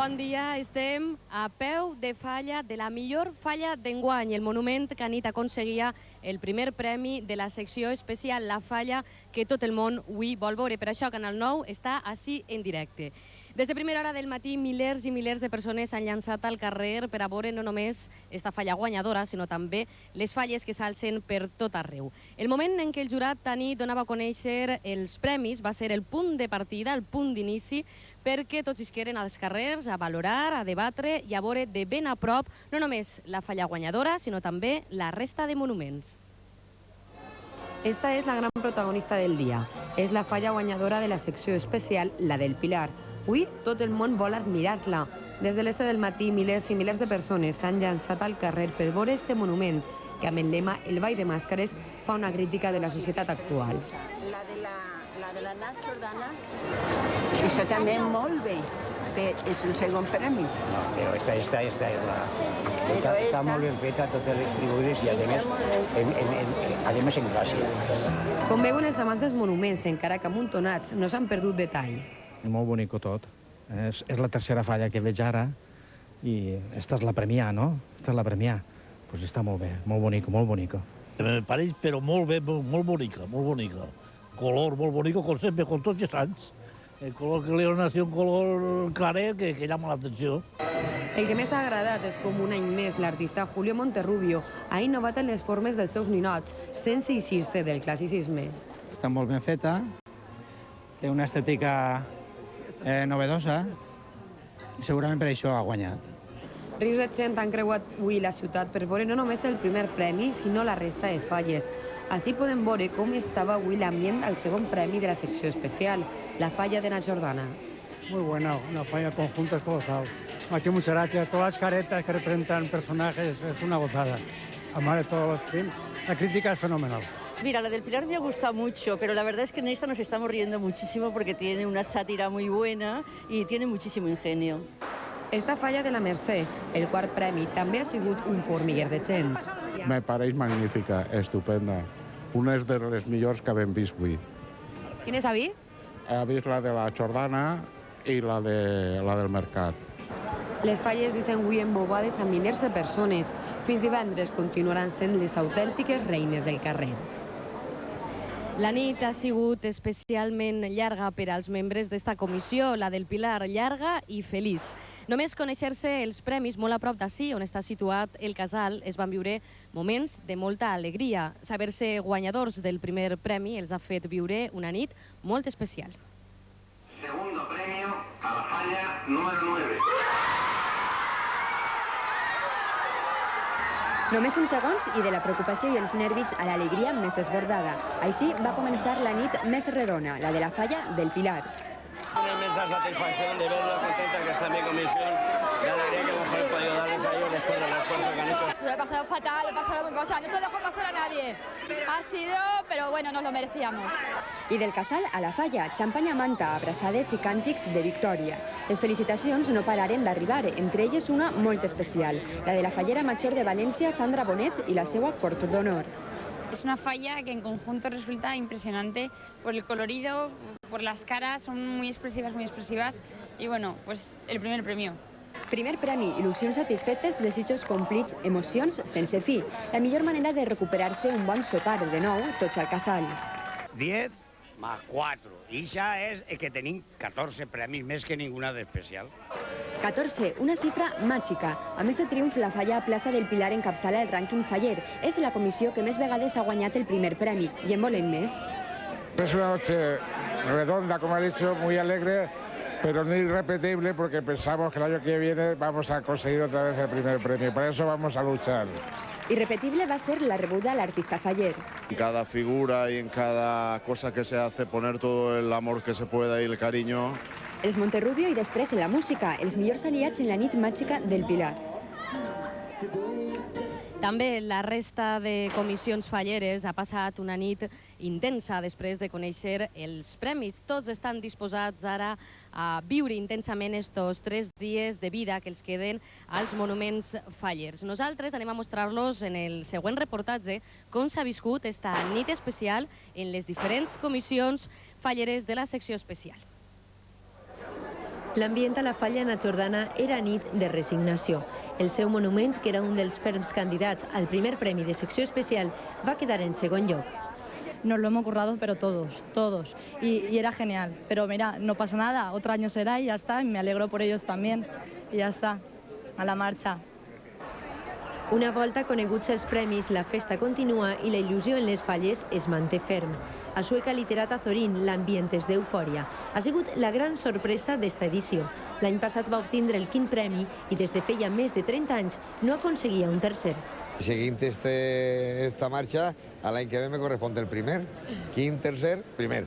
bon dia. Estem a peu de falla de la millor falla d'enguany, el monument que Anit aconseguia el primer premi de la secció especial, la falla que tot el món avui vol veure. Per això Canal 9 està així en directe. Des de primera hora del matí, milers i milers de persones s'han llançat al carrer per a veure no només esta falla guanyadora, sinó també les falles que s'alcen per tot arreu. El moment en què el jurat Anit donava a conèixer els premis va ser el punt de partida, el punt d'inici, perquè tots isqueren als carrers a valorar, a debatre i a veure de ben a prop no només la falla guanyadora, sinó també la resta de monuments. Esta és la gran protagonista del dia. És la falla guanyadora de la secció especial, la del Pilar. Avui tot el món vol admirar-la. Des de les 7 del matí, milers i milers de persones s'han llançat al carrer per veure este monument, que amb el lema El ball de màscares fa una crítica de la societat actual. La de la Nat Jordana, això també molt bé. És el segon premi. No, però esta és la... Està molt ben feta, totes les figures i a més en gràcia. Com veuen els amants dels monuments, encara que amuntonats, no s'han perdut detall. Molt bonic tot. És la tercera falla que veig ara i esta és la premià, no? Esta és la premià. Doncs està molt bé, molt bonica, molt bonica. Me pareix, però molt bé, molt bonica, molt bonica. Color molt bonico, com sempre, com tots els anys. El color que li ha donat un color claret que llama l'atenció. El que més ha agradat és com un any més l'artista Julio Monterrubio ha innovat en les formes dels seus ninots, sense eixir-se del classicisme. Està molt ben feta, té una estètica novedosa i segurament per això ha guanyat. Rius de gent han creuat avui la ciutat per veure no només el primer premi, sinó la resta de falles. Així podem veure com estava avui l'ambient al segon premi de la secció especial, la falla de Nat Jordana. Muy buena, una falla conjunta es colosal. Me ha hecho mucha gracia, todas las caretas que representan personajes, es una gozada. Además de todos los films, la crítica es fenomenal. Mira, la del Pilar me ha gustado mucho, pero la verdad es que en esta nos estamos riendo muchísimo porque tiene una sátira muy buena y tiene muchísimo ingenio. Esta falla de la Mercè, el quart premi, també ha sigut un formiguer de gent. Me pareix magnífica, estupenda. Una de les millors que hem vist avui. Quines ha vist? He vist la de la Jordana i la del Mercat. Les falles dicen avui embobades a milers de persones. Fins divendres continuaran sent les autèntiques reines del carrer. La nit ha sigut especialment llarga per als membres d'esta comissió, la del Pilar, llarga i feliç. Només conèixer-se els premis molt a prop d'ací, on està situat el casal, es van viure moments de molta alegria. Saber-se guanyadors del primer premi els ha fet viure una nit molt especial. Segundo premio a la falla número 9. Només uns segons i de la preocupació i els nervis a l'alegria més desbordada. Així va començar la nit més redona, la de la falla del Pilar. Una inmensa satisfacción de verlo contenta que está mi comisión, de alegría que hemos podido darles a ellos después del esfuerzo que han hecho. Lo he pasado fatal, lo he pasado muy cosa, no se lo dejo pasar a nadie. Ha sido, pero bueno, nos lo merecíamos. I del casal a la falla, xampanya manta, abraçades i càntics de victòria. Les felicitacions no pararen d'arribar, entre elles una molt especial, la de la fallera major de València, Sandra Bonet, i la seva cort d'honor. Es una falla que en conjunto resulta impresionante por el colorido, por las caras, son muy expresivas y bueno, pues el primer premio. Primer premi, il·lusions satisfetes, desitjos complits, emocions sense fi. La millor manera de recuperar-se un bon sopar de nou, tots al casal. 10 más 4. I ja és que tenim 14 premis, més que ninguna d'especial. 14, una xifra màgica. A més de triomf, la falla a Plaça del Pilar encapçala el rànquing faller. És la comissió que més vegades ha guanyat el primer premi. I en volen més? Es una noche redonda, como ha dicho, muy alegre, pero no irrepetible, porque pensamos que el año que viene vamos a conseguir otra vez el primer premio. Por eso vamos a luchar. Irrepetible va ser la rebuda a l'artista faller. En cada figura y en cada cosa que se hace, poner todo el amor que se pueda y el cariño. Els Monterrubio i després la música, els millors aliats en la nit màgica del Pilar. També la resta de comissions falleres ha passat una nit intensa després de conèixer els premis. Tots estan disposats ara a viure intensament estos 3 dies de vida que els queden als monuments fallers. Nosaltres anem a mostrar-los en el següent reportatge com s'ha viscut esta nit especial en les diferents comissions falleres de la secció especial. L'ambient a la falla na Jordana era nit de resignació. El seu monument, que era un dels ferms candidats al primer premi de secció especial, va quedar en segon lloc. Nos lo hemos currado, pero todos. Y era genial. Pero mira, no pasa nada, otro año será y ya está. Y me alegro por ellos también. Y ya está, a la marxa. Una volta coneguts els premis, la festa continua i la il·lusió en les falles es manté ferm. A Sueca Literat Azorín, l'ambient és d'eufòria. Ha sigut la gran sorpresa d'esta edició. L'any passat va obtindre el quint premi i des de feia més de 30 anys no aconseguia un tercer. Seguint esta marxa, a l'any que ve me correspon el primer. Quint, tercer, primer.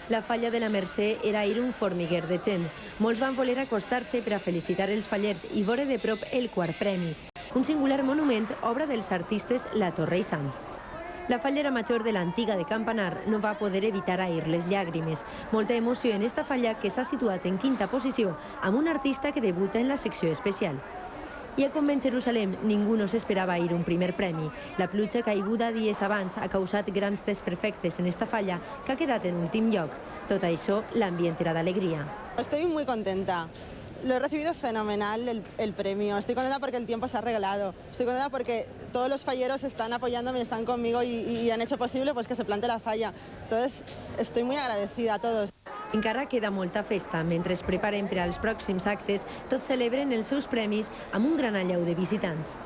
La falla de la Mercè era ahir un formiguer de gent. Molts van voler acostar-se per a felicitar els fallers i veure de prop el quart premi. Un singular monument, obra dels artistes La Torre i Sant. La fallera major de l'antiga de Campanar no va poder evitar ahir les llàgrimes. Molta emoció en esta falla que s'ha situat en quinta posició amb un artista que debuta en la secció especial. I a Convent Jerusalem ningú no s'esperava ahir un primer premi. La pluja caiguda dies abans ha causat grans desperfectes en esta falla que ha quedat en últim lloc. Tot això, l'ambient era d'alegria. Estoy muy contenta. Lo he recibido fenomenal el premio. Estoy contenta porque el tiempo se ha regalado. Estoy contenta porque todos los falleros están apoyándome, están conmigo y han hecho posible pues, que se plante la falla. Entonces, estoy muy agradecida a todos. Encara queda molta festa. Mentre es preparen per als pròxims actes, tots celebren els seus premis amb un gran allau de visitants.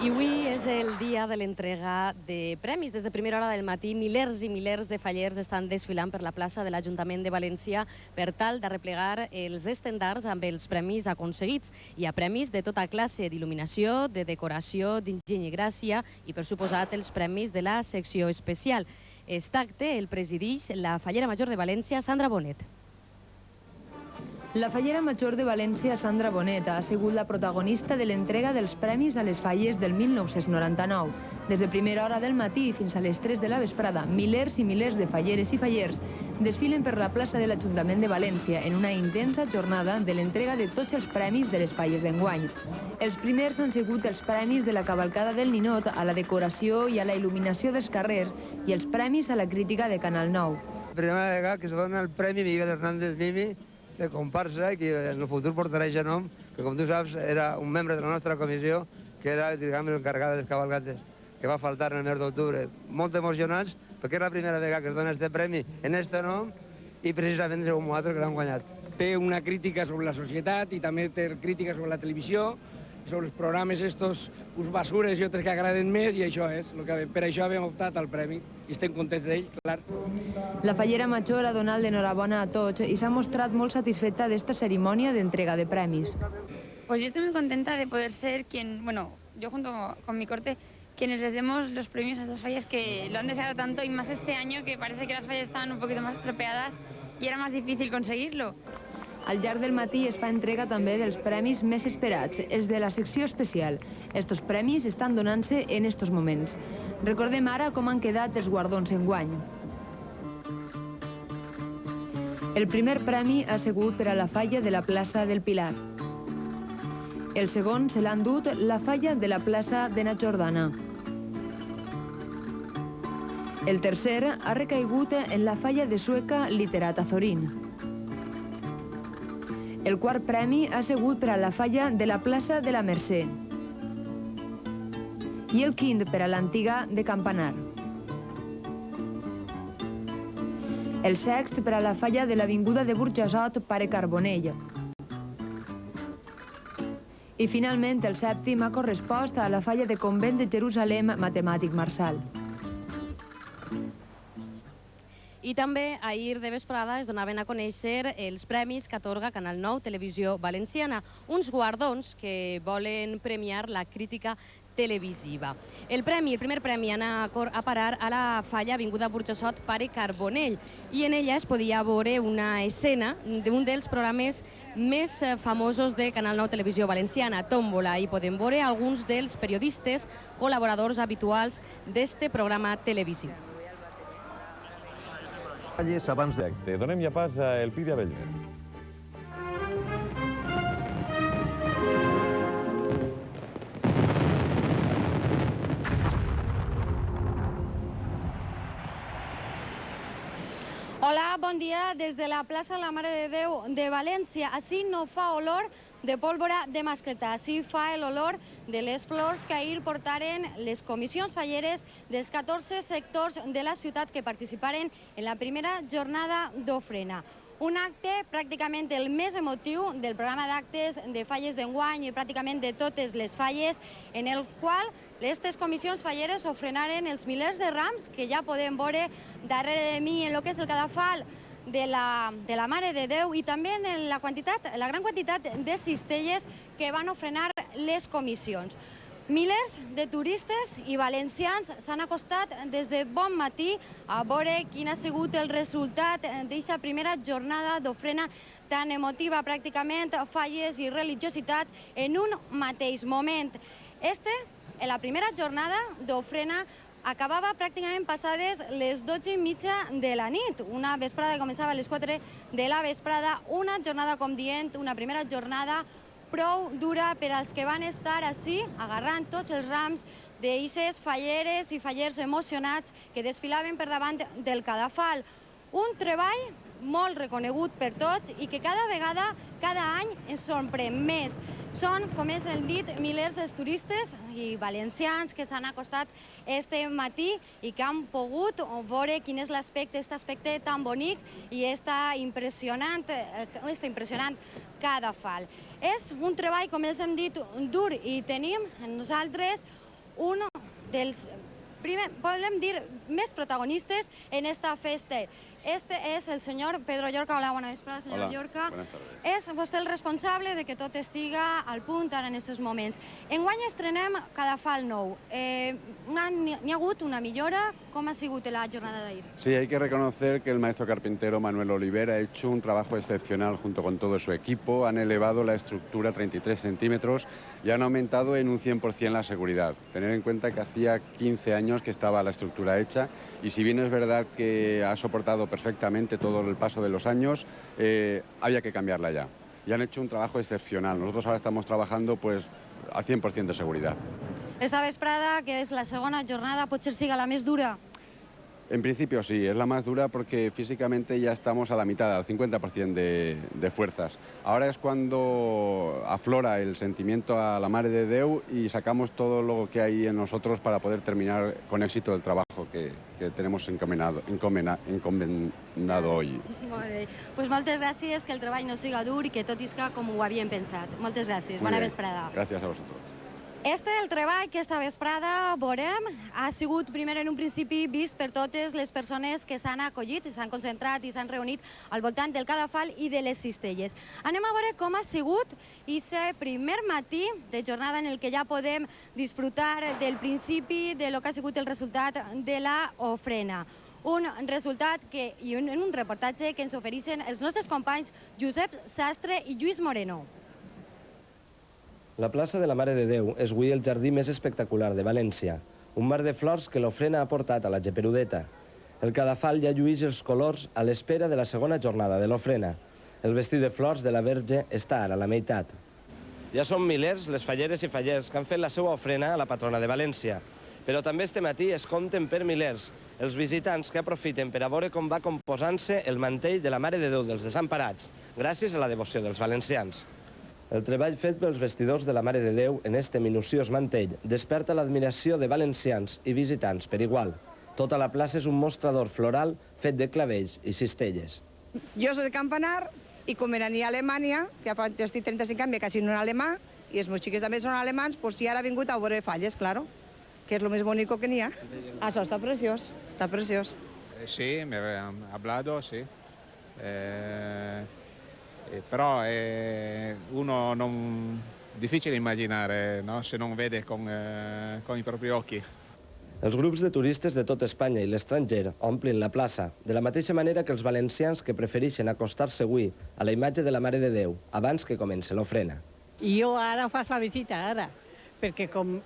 I avui és el dia de l'entrega de premis. Des de primera hora del matí, milers i milers de fallers estan desfilant per la plaça de l'Ajuntament de València per tal de replegar els estendards amb els premis aconseguits. Hi ha premis de tota classe d'il·luminació, de decoració, d'enginy i gràcia i, per suposat, els premis de la secció especial. Aquest acte el presideix la fallera major de València, Sandra Bonet. La fallera major de València, Sandra Bonet, ha sigut la protagonista de l'entrega dels premis a les falles del 1999. Des de primera hora del matí fins a les 3 de la vesprada, milers i milers de falleres i fallers desfilen per la plaça de l'Ajuntament de València en una intensa jornada de l'entrega de tots els premis de les falles d'enguany. Els primers han sigut els premis de la cavalcada del Ninot a la decoració i a la il·luminació dels carrers i els premis a la crítica de Canal 9. Primera vegada que se dona el Premi Miguel Hernández Mimi de comparsa i que en el futur portarà aquest nom, que com tu saps era un membre de la nostra comissió que era, diguem, l'encarregat de les cavalgates, que va faltar en el mes d'octubre. Molt emocionats, perquè és la primera vegada que es dona aquest premi en aquest nom i precisament som nosaltres que l'hem guanyat. Té una crítica sobre la societat i també té crítica sobre la televisió, sobre els programes estos, uns basures i altres que agraden més, i això és, per això hem optat al premi i estem contents d'ell, clar. La fallera major ha donat l'enhorabona a tots i s'ha mostrat molt satisfeta d'esta cerimònia d'entrega de premis. Pues yo estoy muy contenta de poder ser quien, bueno, yo junto con mi corte, quienes les demos los premios a estas fallas que lo han deseado tanto y más este año que parece que las fallas estaban un poquito más estropeadas y era más difícil conseguirlo. Al llarg del matí es fa entrega també dels premis més esperats, els de la secció especial. Estos premis estan donant-se en estos moments. Recordem ara com han quedat els guardons enguany. El primer premi ha sigut per a la falla de la plaça del Pilar. El segon se l'ha endut la falla de la plaça de na Jordana. El tercer ha recaigut en la falla de Sueca Literat Azorín. El quart premi ha sigut per a la falla de la plaça de la Mercè. I el quint per a l'antiga de Campanar. El sext per a la falla de l'avinguda de Burjassot, Pare Carbonell. I finalment el sèptim ha correspost a la falla de Convent de Jerusalem, Matemàtic Marsal. I també ahir de vesprada es donaven a conèixer els premis que atorga Canal 9 Televisió Valenciana, uns guardons que volen premiar la crítica televisiva. El primer premi anà a parar a la falla avinguda Burjassot, Pare Carbonell, i en ella es podia veure una escena d'un dels programes més famosos de Canal 9 Televisió Valenciana, Tómbola, i podem veure alguns dels periodistes col·laboradors habituals d'este programa televisiu. Abans d'acte, donem ja pas a Elpidia Beller. Hola, bon dia. Des de la plaça La Mare de Déu de València. Així no fa olor de pólvora de mascletà. Així fa l'olor de les flors que ahir portaren les comissions falleres dels 14 sectors de la ciutat que participaren en la primera jornada d'ofrena. Un acte pràcticament el més emotiu del programa d'actes de falles d'enguany i pràcticament de totes les falles, en el qual aquestes comissions falleres ofrenaren els milers de rams que ja podem veure darrere de mi en el que és el cadafal de la Mare de Déu i també en la gran quantitat de cistelles que van ofrenar les comissions. Milers de turistes i valencians s'han acostat des de bon matí a veure quin ha sigut el resultat d'aquesta primera jornada d'ofrena tan emotiva, pràcticament falles i religiositat en un mateix moment. En la primera jornada d'ofrena acabava pràcticament passades les 12:30 de la nit. Una vesprada que començava a les 4 de la vesprada, una jornada, com dient, una primera jornada prou dura per als que van estar així, agarrant tots els rams d'eixes falleres i fallers emocionats que desfilaven per davant del cadafal. Un treball molt reconegut per tots i que cada vegada, cada any, ens sorprèn més. Són, com és el dit, milers de turistes i valencians que s'han acostat este matí i que han pogut veure quin és l'aspecte, aquest aspecte tan bonic i este impressionant cadafal. És un treball, com els hem dit, dur i tenim nosaltres un dels, podem dir, més protagonistes en esta festa. Este és el senyor Pedro Llorca. Hola, bona vesprada, senyor Llorca. Buenas tardes. És vostè el responsable de que tot estiga al punt ara en aquests moments. Enguany estrenem cadafal nou. N'hi ha hagut una millora? Com ha sigut la jornada d'ahir? Sí, hay que reconocer que el maestro carpintero Manuel Olivera ha hecho un trabajo excepcional junto con todo su equipo. Han elevado la estructura 33 centímetros y han aumentado en un 100% la seguridad. Tener en cuenta que hacía 15 años que estaba la estructura hecha y si bien es verdad que ha soportado perfectamente todo el paso de los años, había que cambiarla ya. Y han hecho un trabajo excepcional. Nosotros ahora estamos trabajando pues al 100% de seguridad. Esta vesprada, que és la segona jornada, potser siga la més dura? En principio sí, es la más dura porque físicamente ya estamos a la mitad, al 50% de fuerzas. Ahora es cuando aflora el sentimiento a la Mare de Déu y sacamos todo lo que hay en nosotros para poder terminar con éxito el trabajo que tenemos encomendado hoy. Molt bé. Pues moltes gràcies, que el treball no siga dur i que tot isca com ho havíem pensat. Moltes gràcies. Bona vesprada. Gràcies a vosotros. El treball que esta vesprada veurem ha sigut primer en un principi vist per totes les persones que s'han acollit, s'han concentrat i s'han reunit al voltant del cadafal i de les cistelles. Anem a veure com ha sigut aquest primer matí de jornada en el que ja podem disfrutar del principi de lo que ha sigut el resultat de la ofrena. Un resultat i en un reportatge que ens ofereixen els nostres companys Josep Sastre i Lluís Moreno. La plaça de la Mare de Déu és avui el jardí més espectacular de València, un mar de flors que l'ofrena ha portat a la Geperudeta. El cadafal ja llueix els colors a l'espera de la segona jornada de l'ofrena. El vestit de flors de la Verge està ara a la meitat. Ja són milers les falleres i fallers que han fet la seva ofrena a la patrona de València. Però també este matí es compten per milers els visitants que aprofiten per a veure com va composant-se el mantell de la Mare de Déu dels Desemparats, gràcies a la devoció dels valencians. El treball fet pels vestidors de la Mare de Déu en este minuciós mantell desperta l'admiració de valencians i visitants per igual. Tota la plaça és un mostrador floral fet de clavells i cistelles. Jo soy de Campanar i com era ni a Alemanya, que estic 35 anys, quasi no en alemà, i els meus xiquets també són alemans, pues ja ara he vingut a veure falles, claro, que és lo més bonico que n'hi ha. Això està preciós, està preciós. Sí, me han hablado, sí. Però uno non difficile immaginare, no? Se non vede con i propri occhi. Els grups de turistes de tot Espanya i l'estranger omplin la plaça, de la mateixa manera que els valencians que prefereixen acostar-se avui a la imatge de la Mare de Déu abans que comenci l'ofrena. I jo ara faig la visita, ara, perquè com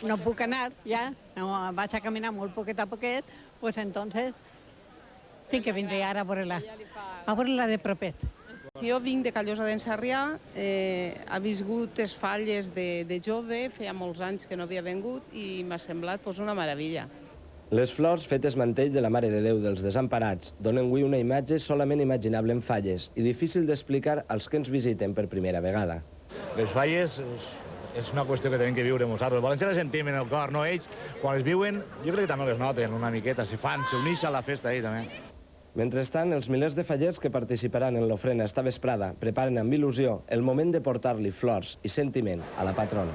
no puc anar ja, vaig a caminar molt poquet a poquet, pues entonces sí que vindré ara a veure-la de propet. Jo vinc de Callosa d'en Sarrià, ha viscut les falles de jove, feia molts anys que no havia vingut i m'ha semblat una meravella. Les flors fetes mantell de la Mare de Déu dels Desemparats donen avui una imatge solament imaginable en Falles i difícil d'explicar als que ens visiten per primera vegada. Les Falles és una qüestió que tenim que viure nosaltres. Els valencians les sentim en el cor, no ells. Quan les viuen, jo crec que també les noten una miqueta, s'unixen a la festa ahir també. Mentrestant, els milers de fallers que participaran en l'ofrena esta vesprada preparen amb il·lusió el moment de portar-li flors i sentiment a la patrona.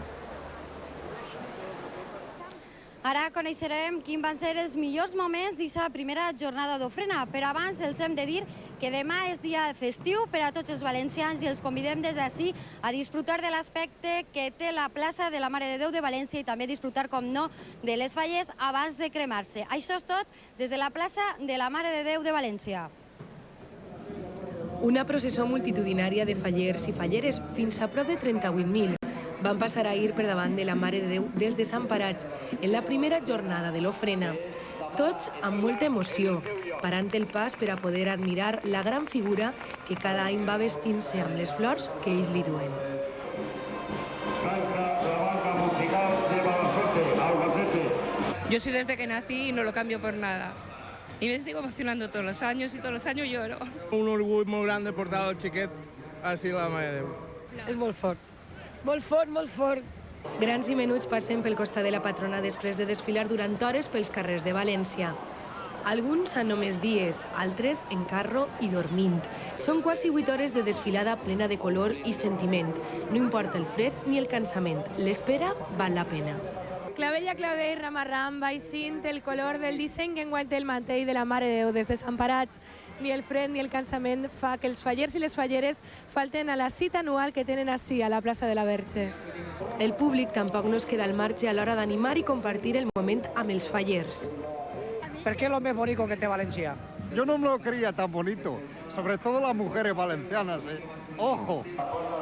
Ara coneixerem quins van ser els millors moments d'aquesta primera jornada d'ofrena. Per abans els hem de dir que demà és dia festiu per a tots els valencians i els convidem des d'ací a disfrutar de l'aspecte que té la plaça de la Mare de Déu de València i també disfrutar, com no, de les falles abans de cremar-se. Això és tot des de la plaça de la Mare de Déu de València. Una processó multitudinària de fallers i falleres, fins a prop de 38.000, van passar ahir per davant de la Mare de Déu dels Desemparats en la primera jornada de l'ofrena. Tots amb molta emoció, parant el pas per a poder admirar la gran figura que cada any va vestint-se amb les flors que ells li duen. Yo soy desde que nací y no lo cambio por nada. Y me sigo emocionando todos los años y todos los años lloro. Un orgull molt gran de portar el xiquet així a la Mare de Déu. És molt fort. Molt fort, molt fort. Grans i menuts passen pel costat de la patrona després de desfilar durant hores pels carrers de València. Alguns han només dies, altres en carro i dormint. Són quasi 8 hores de desfilada plena de color i sentiment. No importa el fred ni el cansament, l'espera val la pena. Clavell a clavell, ram a ram, baixint el color del disseny que enguany té el mantell de la Mare de Déu dels Desemparats. Ni el fred ni el cansament fa que els fallers i les falleres falten a la cita anual que tenen ací, a la plaça de la Verge. El públic tampoc no es queda al marge a l'hora d'animar i compartir el moment amb els fallers. ¿Por qué es lo más bonito que te Valencia? Yo no me lo creía tan bonito, sobre todo las mujeres valencianas, ¡Ojo!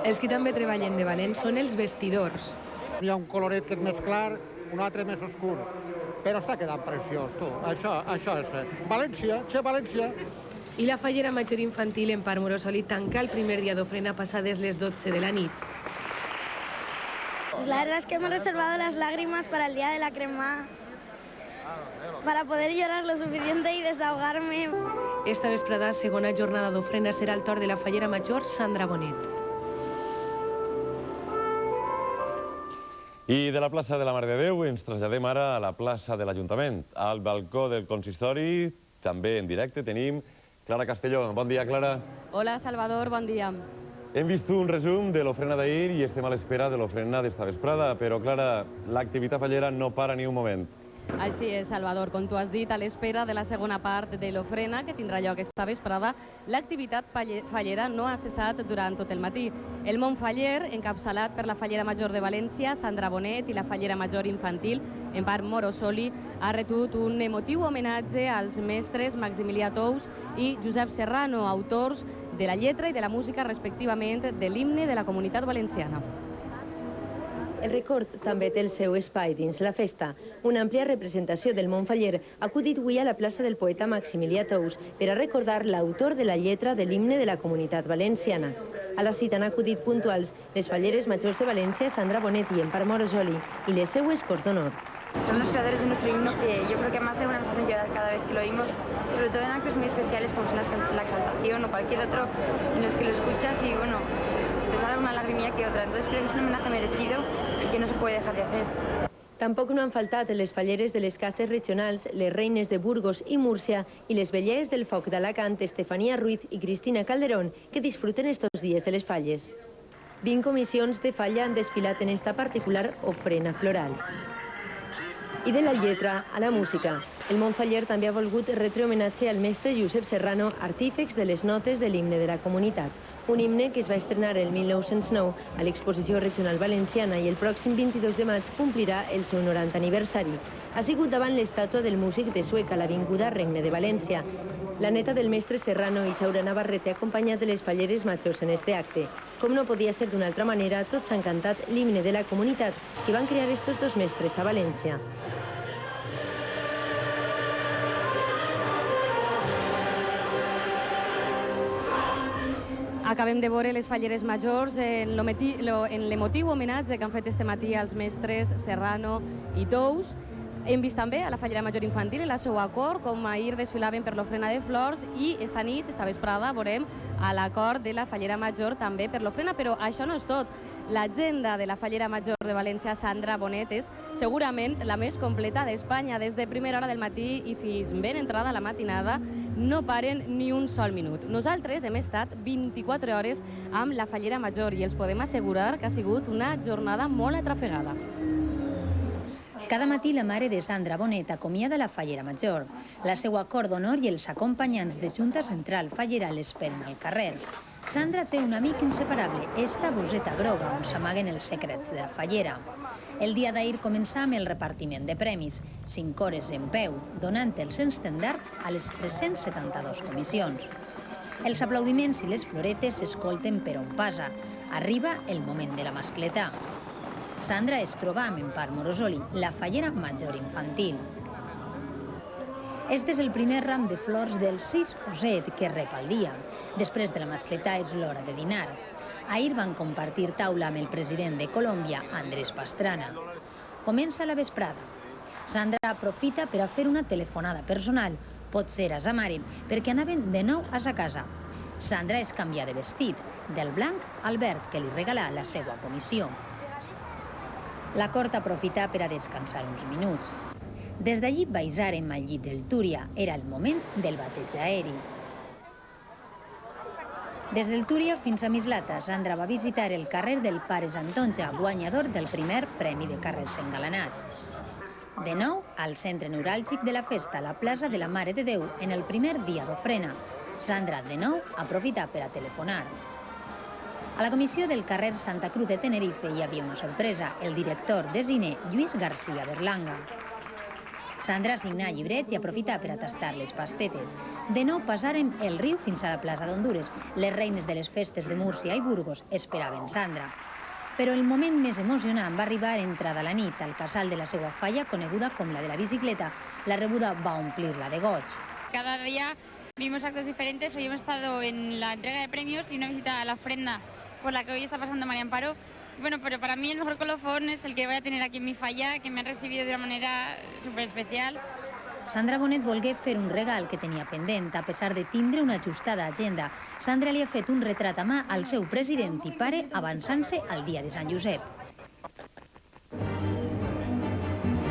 Els que també treballen de valent són els vestidors. Hi ha un coloret que és més clar, un altre més oscur, però està quedant preciós, tu. Això és València, València. I la fallera major infantil en Parc Morosoli tanca el primer dia d'ofrena passades les 12 de la nit. Pues la verdad es que hemos reservado las lágrimas para el día de la crema, para poder llorar lo suficiente y desahogarme. Esta vesprada, segona jornada d'ofrena, serà el torn de la fallera major Sandra Bonet. I de la plaça de la Mare de Déu ens traslladem ara a la plaça de l'Ajuntament. Al balcó del consistori, també en directe, tenim Clara Castelló. Bon dia, Clara. Hola, Salvador, bon dia. Hem vist un resum de l'ofrena d'ahir i estem a l'espera de l'ofrena d'esta vesprada, però, Clara, l'activitat fallera no para ni un moment. Així és, Salvador. Com tu has dit, a l'espera de la segona part de l'ofrena, que tindrà lloc esta vesprada, l'activitat fallera no ha cessat durant tot el matí. El món faller, encapçalat per la fallera major de València, Sandra Bonet, i la fallera major infantil, en Parc Morosoli, ha retut un emotiu homenatge als mestres Maximilià Tous i Josep Serrano, autors de la lletra i de la música, respectivament, de l'himne de la Comunitat Valenciana. El record també té el seu espai dins la festa. Una àmplia representació del món faller ha acudit avui a la plaça del poeta Maximilià Tous per a recordar l'autor de la lletra de l'himne de la Comunitat Valenciana. A la cita han acudit puntuals les falleres majors de València, Sandra Bonet i en Parc Morosoli, i les seues Corts d'Honor. Son los creadores de nuestro himno que yo creo que más de una nos hacen llorar cada vez que lo oímos, sobre todo en actos muy especiales como son la exaltación o cualquier otro en los que lo escuchas y bueno, te sale una lagrimilla que otra. Entonces creo que es un homenaje merecido y que no se puede dejar de hacer. Tampoc no han faltat les falleres de les cases regionals, les reines de Burgos i Múrcia i les velleres del foc d'Alacant, Estefania Ruiz i Cristina Calderón, que disfruten estos dies de les falles. 20 comissions de falla han desfilat en esta particular ofrena floral. I de la lletra a la música. El món faller també ha volgut retre homenatge al mestre Josep Serrano, artífex de les notes de l'himne de la comunitat. Un himne que es va estrenar el 1909 a l'Exposició Regional Valenciana i el pròxim 22 de maig complirà el seu 90 aniversari. Ha sigut davant l'estàtua del músic de Sueca a l'Avinguda Regne de València. La neta del mestre Serrano, Isaura Navarrete, ha acompanyat de les falleres majors en este acte. Com no podia ser d'una altra manera, tots han cantat l'himne de la comunitat que van crear estos dos mestres a València. Acabem de veure les falleres majors en l'emotiu homenatge que han fet este matí als mestres Serrano i Tous. Hem vist també a la Fallera Major Infantil en la seva cor, com ahir desfilaven per l'ofrena de flors, i esta nit, esta vesprada, veurem a la cor de la Fallera Major també per l'ofrena, però això no és tot. L'agenda de la Fallera Major de València, Sandra Bonet, és segurament la més completa d'Espanya. Des de primera hora del matí i fins ben entrada a la matinada no paren ni un sol minut. Nosaltres hem estat 24 hores amb la Fallera Major i els podem assegurar que ha sigut una jornada molt atrafegada. Cada matí la mare de Sandra Bonet acomiada la Fallera Major. La seva cor d'honor i els acompanyants de Junta Central Fallera l'esperen al carrer. Sandra té un amic inseparable, esta boseta groga, on s'amaguen els secrets de la Fallera. El dia d'ahir començà amb el repartiment de premis, 5 hores en peu, donant els estendards a les 372 comissions. Els aplaudiments i les floretes s'escolten per on passa. Arriba el moment de la mascletà. Sandra es troba amb Empar Morosoli, la Fallera Major Infantil. Este és el primer ram de flors del 6 o 7 que rep al dia. Després de la mascletà és l'hora de dinar. Ahir van compartir taula amb el president de Colòmbia, Andrés Pastrana. Comença la vesprada. Sandra aprofita per a fer una telefonada personal, potser a sa mare, perquè anaven de nou a sa casa. Sandra es canvia de vestit, del blanc al verd que li regalà la seva comissió. La cort aprofita per a descansar uns minuts. Des d'allí baixaren al llit del Túria. Era el moment del bateig aeri. Des del Túria fins a Mislata, Sandra va visitar el carrer del Pares Antonja, guanyador del primer premi de carrers engalanat. De nou, al centre neuràlgic de la festa, la plaça de la Mare de Déu, en el primer dia d'ofrena. Sandra, de nou, aprofita per a telefonar. A la comissió del carrer Santa Cruz de Tenerife hi havia una sorpresa, el director de cine, Lluís García Berlanga. Sandra signa llibrets i aprofita per a tastar les pastetes. De nou passaren el riu fins a la plaça d'Hondures. Les reines de les festes de Múrcia i Burgos esperaven Sandra. Però el moment més emocionant va arribar entrada la nit. Al casal de la seva falla, coneguda com la de la bicicleta, la rebuda va omplir-la de goig. Cada día vimos actos diferentes. Hoy hemos estado en la entrega de premios y una visita a la ofrenda por la que hoy está pasando María Amparo. Bueno, pero para mí el mejor colofón es el que voy a tener aquí en mi falla, que me han recibido de una manera súper especial. Sandra Bonet volgué fer un regal que tenia pendent, a pesar de tindre una ajustada agenda. Sandra li ha fet un retrat a mà al seu president i pare avançant-se al dia de Sant Josep.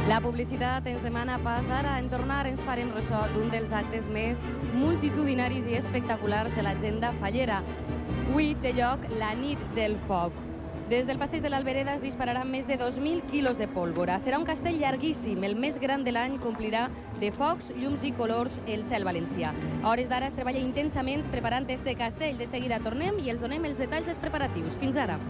La publicitat ens demana pas ara. En tornar ens farem ressò d'un dels actes més multitudinaris i espectaculars de l'agenda fallera. Avui té lloc la nit del foc. Des del passeig de l'Albereda es dispararan més de 2.000 quilos de pólvora. Serà un castell llarguíssim, el més gran de l'any, complirà de focs, llums i colors el cel valencià. A hores d'ara es treballa intensament preparant este castell. De seguida tornem i els donem els detalls dels preparatius. Fins ara.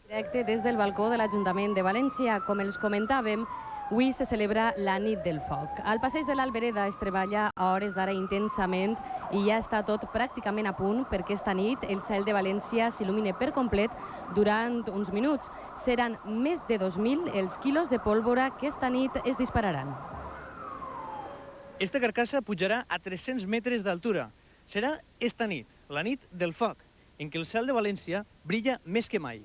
Directe des del balcó de l'Ajuntament de València. Com els comentàvem, avui se celebra la nit del foc. Al passeig de l'Albereda es treballa a hores d'ara intensament i ja està tot pràcticament a punt perquè esta nit el cel de València s'il·lumine per complet durant uns minuts. Seran més de 2.000 els quilos de pólvora que esta nit es dispararan. Esta carcassa pujarà a 300 metres d'altura. Serà esta nit, la nit del foc, en què el cel de València brilla més que mai.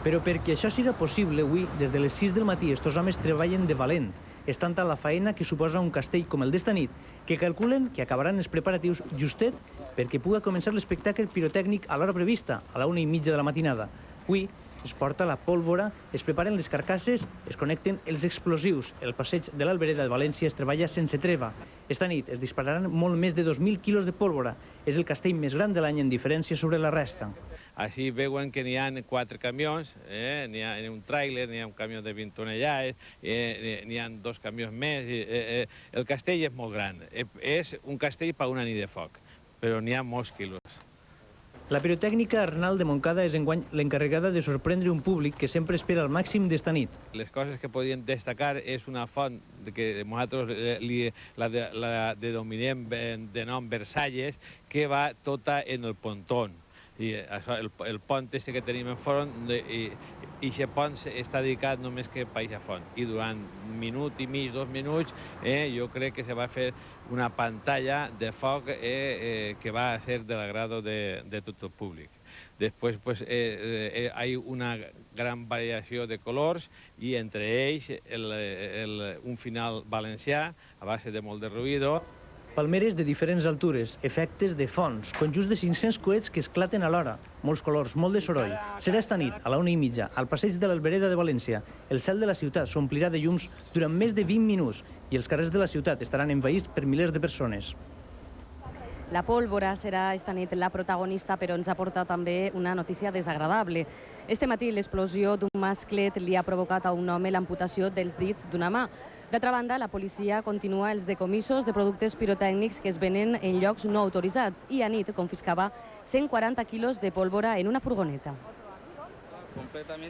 Però perquè això siga possible, avui, des de les 6 del matí, estos homes treballen de valent. És tanta la faena que suposa un castell com el d'esta nit, que calculen que acabaran els preparatius justet perquè pugui començar l'espectacle pirotècnic a l'hora prevista, a la 1:30 de la matinada. Avui es porta la pólvora, es preparen les carcasses, es connecten els explosius. El passeig de l'Albereda de València es treballa sense treva. Esta nit es dispararan molt més de 2.000 quilos de pólvora. És el castell més gran de l'any en diferència sobre la resta. Així veuen que n'hi ha 4 camions, n'hi ha un tràiler, n'hi ha un camió de 20 tonellades, n'hi ha 2 camions més. El castell és molt gran. És un castell per una nit de foc, però n'hi ha molts quilos. La pirotècnica Arnal de Montcada és enguany l'encarregada de sorprendre un públic que sempre espera el màxim d'esta nit. Les coses que podien destacar és una font que nosaltres la denominem de nom Versalles, que va tota en el pontón. I això, el pont que tenim en front, i aquest pont està dedicat només que per aquesta font. I durant un minut i mig, 2 minuts, jo crec que se va fer una pantalla de foc que va ser de l'agrado de tot el públic. Després hi ha una gran variació de colors i entre ells un final valencià a base de molt de ruïdo. Palmeres de diferents altures, efectes de fons, conjunts de 500 coets que esclaten alhora, molts colors, molt de soroll. Serà esta nit, a la 1:30, al passeig de l'Albereda de València. El cel de la ciutat s'omplirà de llums durant més de 20 minuts i els carrers de la ciutat estaran envaïts per milers de persones. La pólvora serà esta nit la protagonista, però ens aporta també una notícia desagradable. Este matí l'explosió d'un masclet li ha provocat a un home l'amputació dels dits d'una mà. D'altra banda, la policia continua els decomissos de productes pirotècnics que es venen en llocs no autoritzats i a nit confiscava 140 quilos de pólvora en una furgoneta.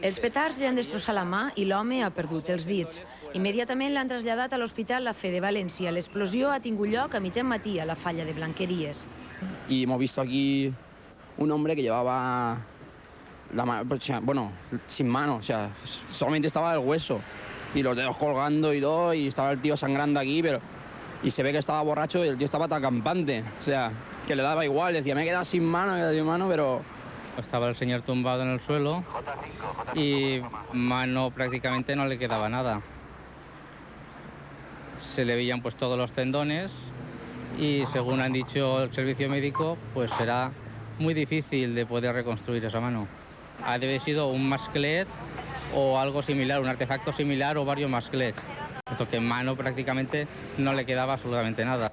Els petards li han destrossat la mà i l'home ha perdut els dits. Immediatament l'han traslladat a l'Hospital La Fe de València. L'explosió ha tingut lloc a mitjan matí a la falla de Blanqueries. Y hemos visto aquí un hombre que llevaba la mano, bueno, sin mano, o sea, solamente estaba el hueso y los dedos colgando y todo, y estaba el tío sangrando aquí, y se ve que estaba borracho y el tío estaba tan campante, o sea, que le daba igual, decía, me he quedado sin mano, pero... Estaba el señor tumbado en el suelo y mano prácticamente no le quedaba nada. Se le veían pues todos los tendones y según han dicho el servicio médico, pues será muy difícil de poder reconstruir esa mano. Ha de haber sido un masclet o algo similar, un artefacto similar o varios masclets, puesto que en mano prácticamente no le quedaba absolutamente nada.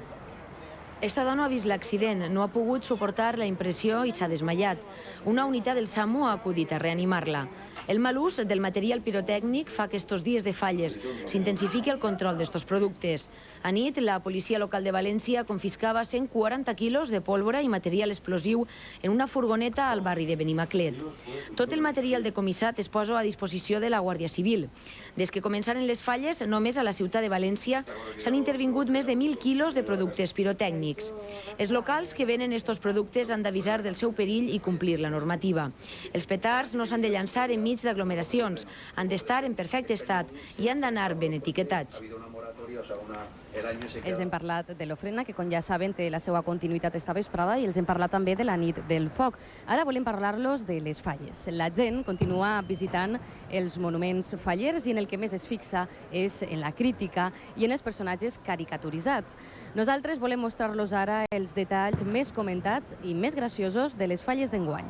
Esta dona ha vist l'accident, no ha pogut suportar la impressió i s'ha desmaiat. Una unitat del SAMU ha acudit a reanimar-la. El mal ús del material pirotècnic fa que estos dies de falles s'intensifiqui el control d'estos productes. A nit, la policia local de València confiscava 140 quilos de pólvora i material explosiu en una furgoneta al barri de Benimaclet. Tot el material decomissat es posa a disposició de la Guàrdia Civil. Des que començaren les falles, només a la ciutat de València s'han intervingut més de 1.000 quilos de productes pirotècnics. Els locals que venen estos productes han d'avisar del seu perill i complir la normativa. Els petards no s'han de llançar enmig d'aglomeracions, han d'estar en perfecte estat i han d'anar ben etiquetats. Els hem parlat de l'ofrena, que com ja saben té la seva continuïtat esta vesprada, i els hem parlat també de la nit del foc. Ara volem parlar-los de les falles. La gent continua visitant els monuments fallers i en el que més es fixa és en la crítica i en els personatges caricaturitzats. Nosaltres volem mostrar-los ara els detalls més comentats i més graciosos de les falles d'enguany.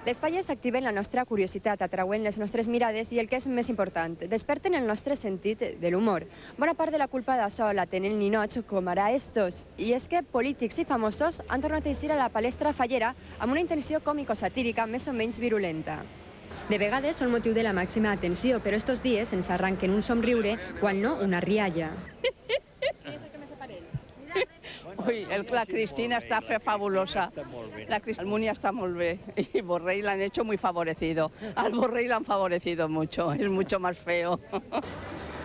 Les falles activen la nostra curiositat, atrauen les nostres mirades i el que és més important, desperten el nostre sentit de l'humor. Bona part de la culpa d'això la tenen ninots com ara estos. I és que polítics i famosos han tornat a eixir a la palestra fallera amb una intenció còmico-satírica més o menys virulenta. De vegades són motiu de la màxima atenció, però estos dies ens arranquen un somriure, quan no una rialla. Uy, la Cristina está fabulosa. La Cristina está muy bien. Y Borrell la han hecho muy favorecido. Al Borrell la han favorecido mucho. Es mucho más feo.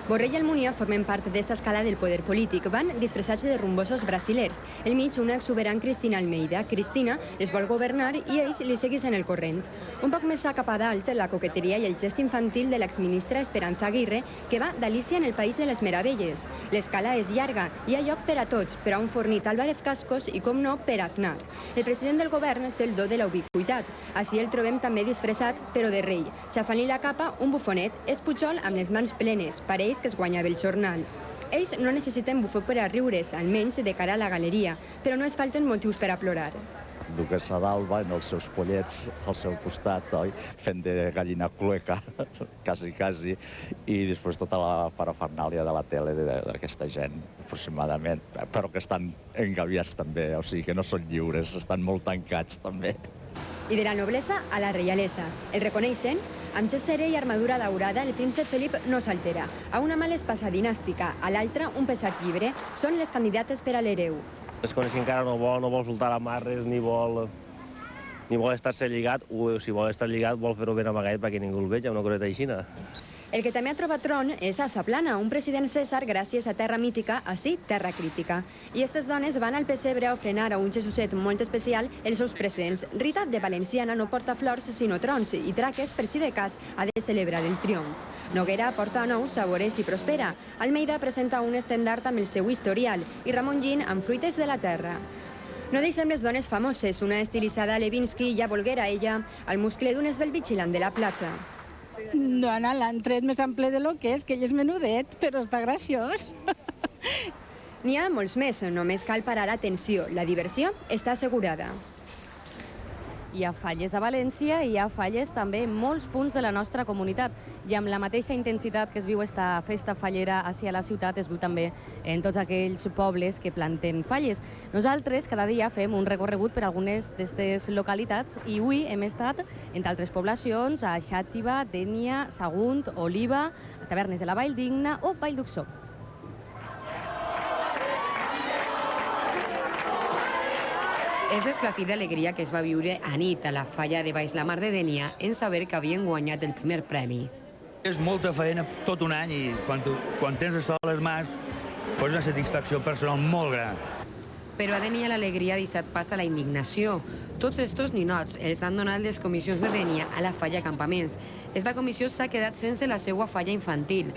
Borrell i Almunia formen part d'esta escala del poder polític. Van disfressats de rumbosos brasilers. Al mig, una exuberant Cristina Almeida. Cristina les vol governar i ells li segueixen el corrent. Un poc més cap a dalt, la coqueteria i el gest infantil de l'exministra Esperanza Aguirre, que va d'Alícia en el País de les Meravelles. L'escala és llarga, hi ha lloc per a tots, per a un fornit Álvarez Cascos i, com no, per Aznar. El president del govern té el do de la ubiquitat. Així el trobem també disfressat, però de rei. Xafant-li la capa, un bufonet, és Pujol amb les mans plenes, pareix que es guanyava el jornal. Ells no necessiten bufó per a riure's, almenys de cara a la galeria, però no es falten motius per a plorar. Duquessa d'Alba amb els seus pollets al seu costat, oi? Fent de gallina clueca, quasi, i després tota la parafernàlia de la tele d'aquesta gent, aproximadament, però que estan engaviats també, o sigui que no són lliures, estan molt tancats també. I de la noblesa a la reialesa. El reconeixen? Amb gesseré i armadura daurada, el príncep Felip no s'altera. A una mà l'espasa dinàstica, a l'altra un pesat llibre. Són les candidates per a l'hereu. Es coneix que encara no vol soltar amarres, ni vol estar-se lligat, o si vol estar lligat vol fer-ho ben amagat perquè ningú el vegi, una coseta aixina. El que també ha trobat tron és a Zaplana, un president César gràcies a terra mítica, així terra crítica. I aquestes dones van al pessebre a ofrenar a un Jesuset molt especial els seus presents. Rita, de valenciana, no porta flors sinó trons i traques per si de cas ha de celebrar el triomf. Noguera porta nous, saborés i prospera. Almeida presenta un estendard amb el seu historial i Ramon Gin amb fruites de la terra. No deixem les dones famoses. Una estilitzada Levinsky ja volguera ella el muscle d'un esvelt vigilant de la platja. Dona, l'han tret més ample de lo que és ell és menudet, però està graciós. N'hi ha molts més, només cal parar atenció. La diversió està assegurada. Hi ha falles a València i hi ha falles també en molts punts de la nostra comunitat. I amb la mateixa intensitat que es viu esta festa fallera hacia la ciutat, es viu també en tots aquells pobles que planten falles. Nosaltres cada dia fem un recorregut per algunes d'aquestes localitats i avui hem estat en altres poblacions, a Xàtiva, Dénia, Sagunt, Oliva, a Tavernes de la Valldigna o Vall d'Uxó. És l'esclafit d'alegria que es va viure a nit a la falla de Baix la Mar de Dénia en saber que havien guanyat el primer premi. És molta feina tot un any i quan tens això a les mans és una satisfacció personal molt gran. Però a Dénia l'alegria ha deixat pas a la indignació. Tots estos ninots els han donat les comissions de Dénia a la falla Campaments. Esta comissió s'ha quedat sense la seva falla infantil.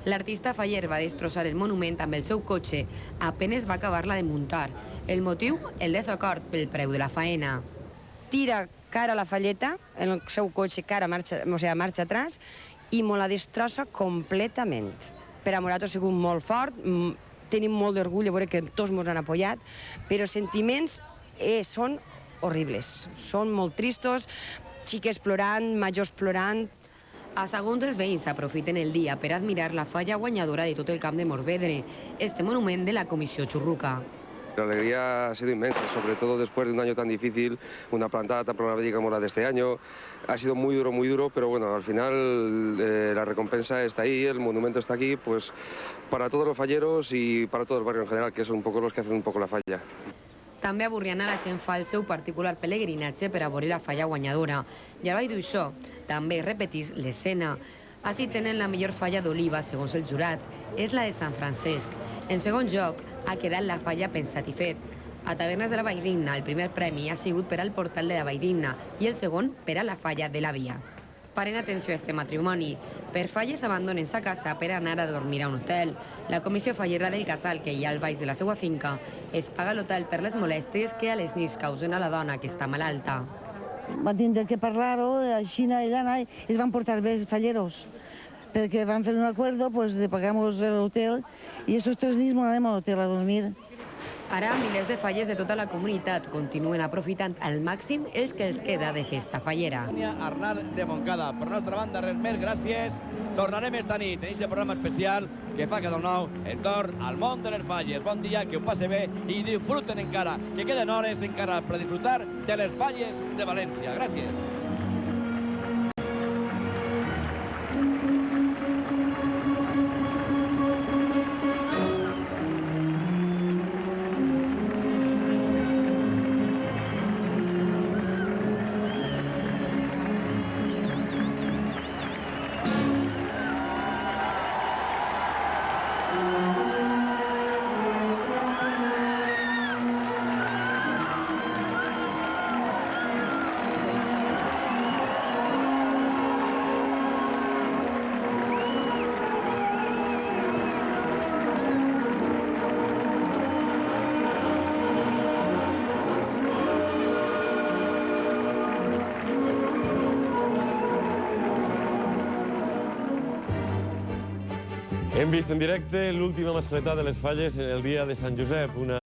L'artista faller va destrossar el monument amb el seu cotxe. Apenes va acabar-la de muntar. El motiu, el desacord pel preu de la faena. Tira cara a la falleta, en el seu cotxe cara marxa atrás, i me la destrossa completament. Per a nosaltres ha sigut molt fort, tenim molt d'orgull de veure que tots ens han apoyat, però sentiments són horribles. Són molt tristos, xiques plorant, majors plorant. A Sagunt els veïns aprofiten el dia per admirar la falla guanyadora de tot el camp de Morvedre, este monument de la Comissió Churruca. La alegría ha sido inmensa, sobre todo después de un año tan difícil, una plantada tan problemática como la de este año. Ha sido muy duro, pero bueno, al final la recompensa está ahí, el monumento está aquí, pues para todos los falleros y para todo el barrio en general, que son un poco los que hacen un poco la falla. També a Borriana la gent fa el seu particular pelegrinatge per a veure la falla guanyadora. I a Vall d'Uixó també repetís l'escena. Així tenen la millor falla d'Oliva, segons el jurat, és la de Sant Francesc. En segon lloc, ha quedat la falla Pensat i Fet. A Tavernes de la Valldigna, el primer premi ha sigut per al portal de la Valldigna i el segon per a la falla de la Via. Paren atenció a este matrimoni. Per falles abandonen sa casa per anar a dormir a un hotel. La comissió fallera del casal que hi ha al baix de la seva finca es paga l'hotel per les molèsties que a les nits causen a la dona que està malalta. Van tindre que parlar-ho, així i d'anar, i es van portar bé els falleros, perquè van fer un acuerdo de pagar-nos l'hotel i estos 3 dies ens anem a l'hotel a dormir. Ara, milers de falles de tota la comunitat continuen aprofitant al màxim els que els queda de festa fallera. Arnal de Montcada. Per nostra banda, res més, gràcies. Tornarem esta nit en aquest programa especial que fa cada nou entorn al món de les falles. Bon dia, que ho passe bé i disfruten encara, que queden hores encara per disfrutar de les falles de València. Gràcies. Hem vist en directe l'última mascletà de les falles el dia de Sant Josep, una...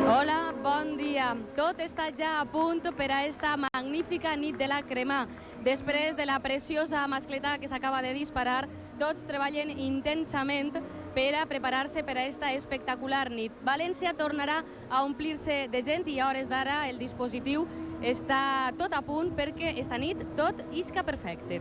Hola, bon dia. Tot està ja a punt per a esta magnífica nit de la crema. Després de la preciosa mascletà que s'acaba de disparar, tots treballen intensament per a preparar-se per a esta espectacular nit. València tornarà a omplir-se de gent i a hores d'ara el dispositiu està tot a punt perquè esta nit tot isca perfecte.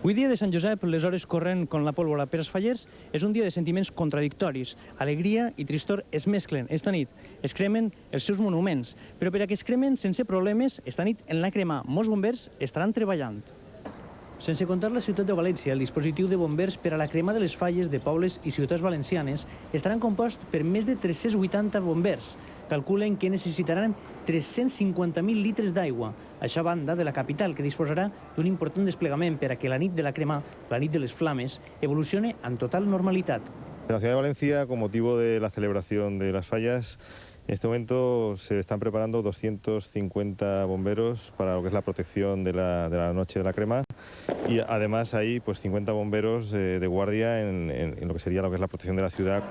Avui dia de Sant Josep, les hores corren com la pólvora per als fallers, és un dia de sentiments contradictoris. Alegria i tristor es mesclen. Esta nit es cremen els seus monuments, però per a que es cremen sense problemes, esta nit en la crema molts bombers estaran treballant. Sense comptar la ciutat de València, el dispositiu de bombers per a la crema de les falles de pobles i ciutats valencianes estaran compost per més de 380 bombers. Calculen que necessitaran 350.000 litres d'aigua. Això a banda de la capital, que disposarà d'un important desplegament per a que la nit de la crema, la nit de les flames, evolucione en total normalitat. En la ciudad de Valencia, con motivo de la celebración de las fallas, en este momento se están preparando 250 bomberos para lo que es la protección de la noche de la crema, y además hay pues 50 bomberos de guardia en lo que sería lo que es la protección de la ciudad.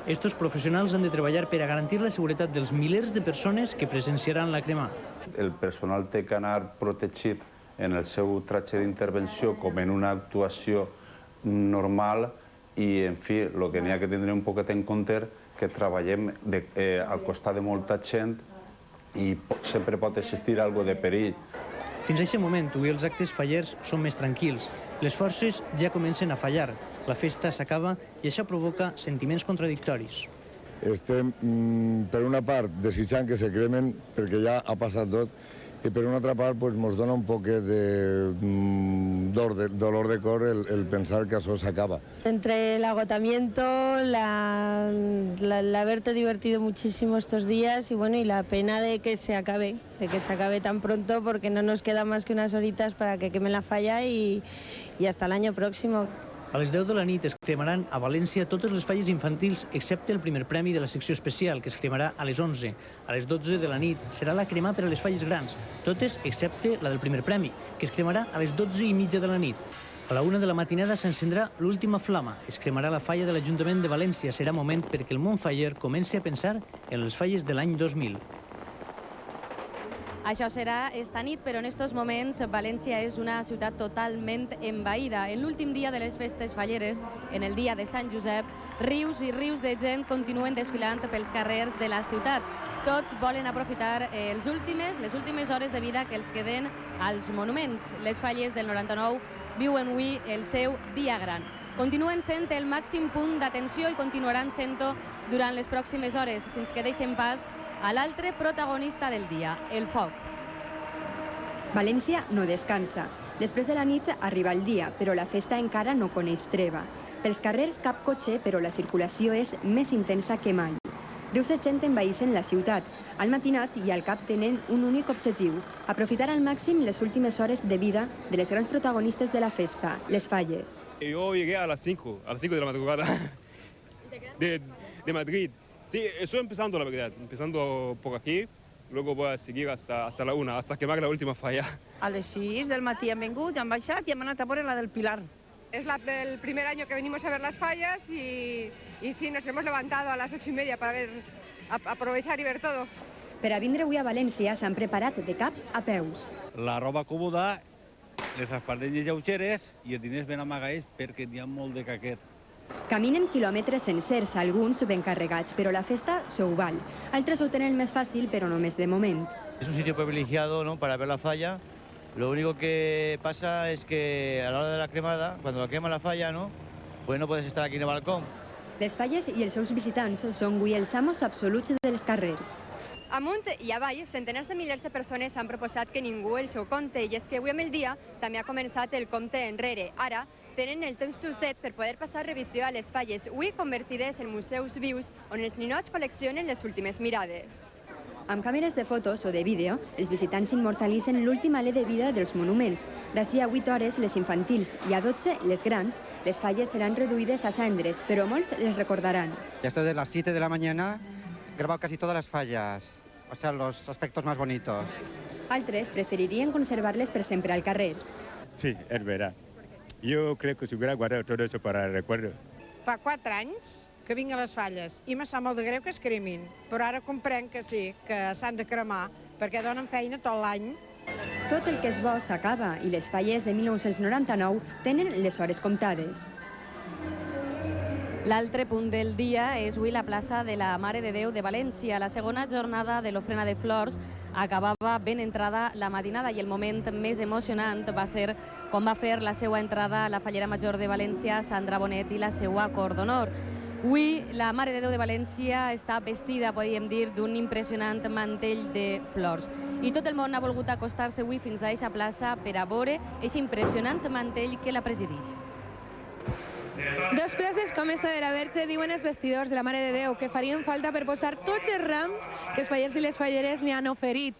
Estos professionals han de treballar per a garantir la seguretat dels milers de persones que presenciaran la crema. El personal té que anar protegit en el seu tratge d'intervenció com en una actuació normal i, en fi, el que n'hi ha que tindre un poquet en compte que treballem al costat de molta gent i sempre pot existir algo de perill. Fins a aquest moment, avui els actes fallers són més tranquils. Les forces ja comencen a fallar. La festa s'acaba i això provoca sentiments contradictoris. Estem, per una part, desitjant que se cremen perquè ja ha passat tot, i per una altra part ens dona un poc de dolor de cor el pensar que això s'acaba. Entre el agotamiento, el haberte divertido muchísimo estos días y la pena de que se acabe tan pronto, porque no nos queda más que unas horitas para que quemen la falla y hasta el año próximo. A les 10 de la nit es cremaran a València totes les falles infantils excepte el primer premi de la secció especial, que es cremarà a les 11. A les 12 de la nit serà la crema per a les falles grans, totes excepte la del primer premi, que es cremarà a les 12:30 de la nit. A la 1 de la matinada s'encendrà l'última flama. Es cremarà la falla de l'Ajuntament de València. Serà moment perquè el món faller comenci a pensar en les falles de l'any 2000. Això serà esta nit, però en estos moments València és una ciutat totalment envaïda. En l'últim dia de les festes falleres, en el dia de Sant Josep, rius i rius de gent continuen desfilant pels carrers de la ciutat. Tots volen aprofitar les últimes hores de vida que els queden als monuments. Les falles del 99 viuen avui el seu dia gran. Continuen sent el màxim punt d'atenció i continuaran sent-ho durant les pròximes hores, fins que deixen pas a l'altre protagonista del dia, el foc. València no descansa. Després de la nit arriba el dia, però la festa encara no coneix treva. Pels carrers cap cotxe, però la circulació és més intensa que mai. Rius de gent envaïssen la ciutat. Al matinat i al cap tenen un únic objectiu, aprofitar al màxim les últimes hores de vida de les grans protagonistes de la festa, les falles. Yo llegué a las 5 de la madrugada de Madrid. Sí, estoy empezando, la verdad, empezando por aquí, luego voy a seguir hasta la 1, hasta quemar la última falla. A les 6 del matí hem vingut, hem baixat i hem anat a veure la del Pilar. Es el primer año que venimos a ver las fallas y sí, nos hemos levantado a las 8:30 para aprovechar y ver todo. Per a vindre avui a València s'han preparat de cap a peus. La roba còmoda, les espardelles lleugeres i els diners ben amagats perquè n'hi ha molt de caquet. Caminen quilòmetres sencers, alguns ben carregats, però la festa s'ho val. Altres ho tenen més fàcil, però només de moment. Es un sitio privilegiado, ¿no?, para ver la falla. Lo único que pasa es que a la hora de la cremada, cuando la quema la falla, ¿no?, pues no puedes estar aquí en el balcón. Les falles i els seus visitants són avui els amos absoluts dels carrers. Amunt i avall, centenars de milers de persones han proposat que ningú els ho compte, i és que avui amb el dia també ha començat el compte enrere. Ara tenen el temps justet per poder passar revisió a les falles, avui convertides en museus vius on els ninots col·leccionen les últimes mirades. Amb càmeres de fotos o de vídeo, els visitants immortalitzen l'últim alè de vida dels monuments. D'ací a 8 hores les infantils i a 12 les grans. Les falles seran reduïdes a cendres, però molts les recordaran. Esto de las 7 de la mañana he grabado casi todas las fallas, o sea, los aspectos más bonitos. Altres preferirien conservar-les per sempre al carrer. Sí, es verdad. Yo creo que se hubiera guardado todo eso para el recuerdo. Fa 4 anys que vinc a les falles i me sap molt de greu que es cremin, però ara comprenc que sí, que s'han de cremar perquè donen feina tot l'any. Tot el que és bo s'acaba i les falles de 1999 tenen les hores comptades. L'altre punt del dia és avui la plaça de la Mare de Déu de València. La segona jornada de l'ofrena de flors acabava ben entrada la matinada i el moment més emocionant va ser quan va fer la seva entrada a la fallera major de València, Sandra Bonet, i la seva cor d'honor. Avui la Mare de Déu de València està vestida, podríem dir, d'un impressionant mantell de flors. I tot el món ha volgut acostar-se avui fins a aquesta plaça per a veure aquest impressionant mantell que la presideix. Dos places com esta de la Verge diuen els vestidors de la Mare de Déu que farien falta per posar tots els rams que els fallers i les falleres li han oferit.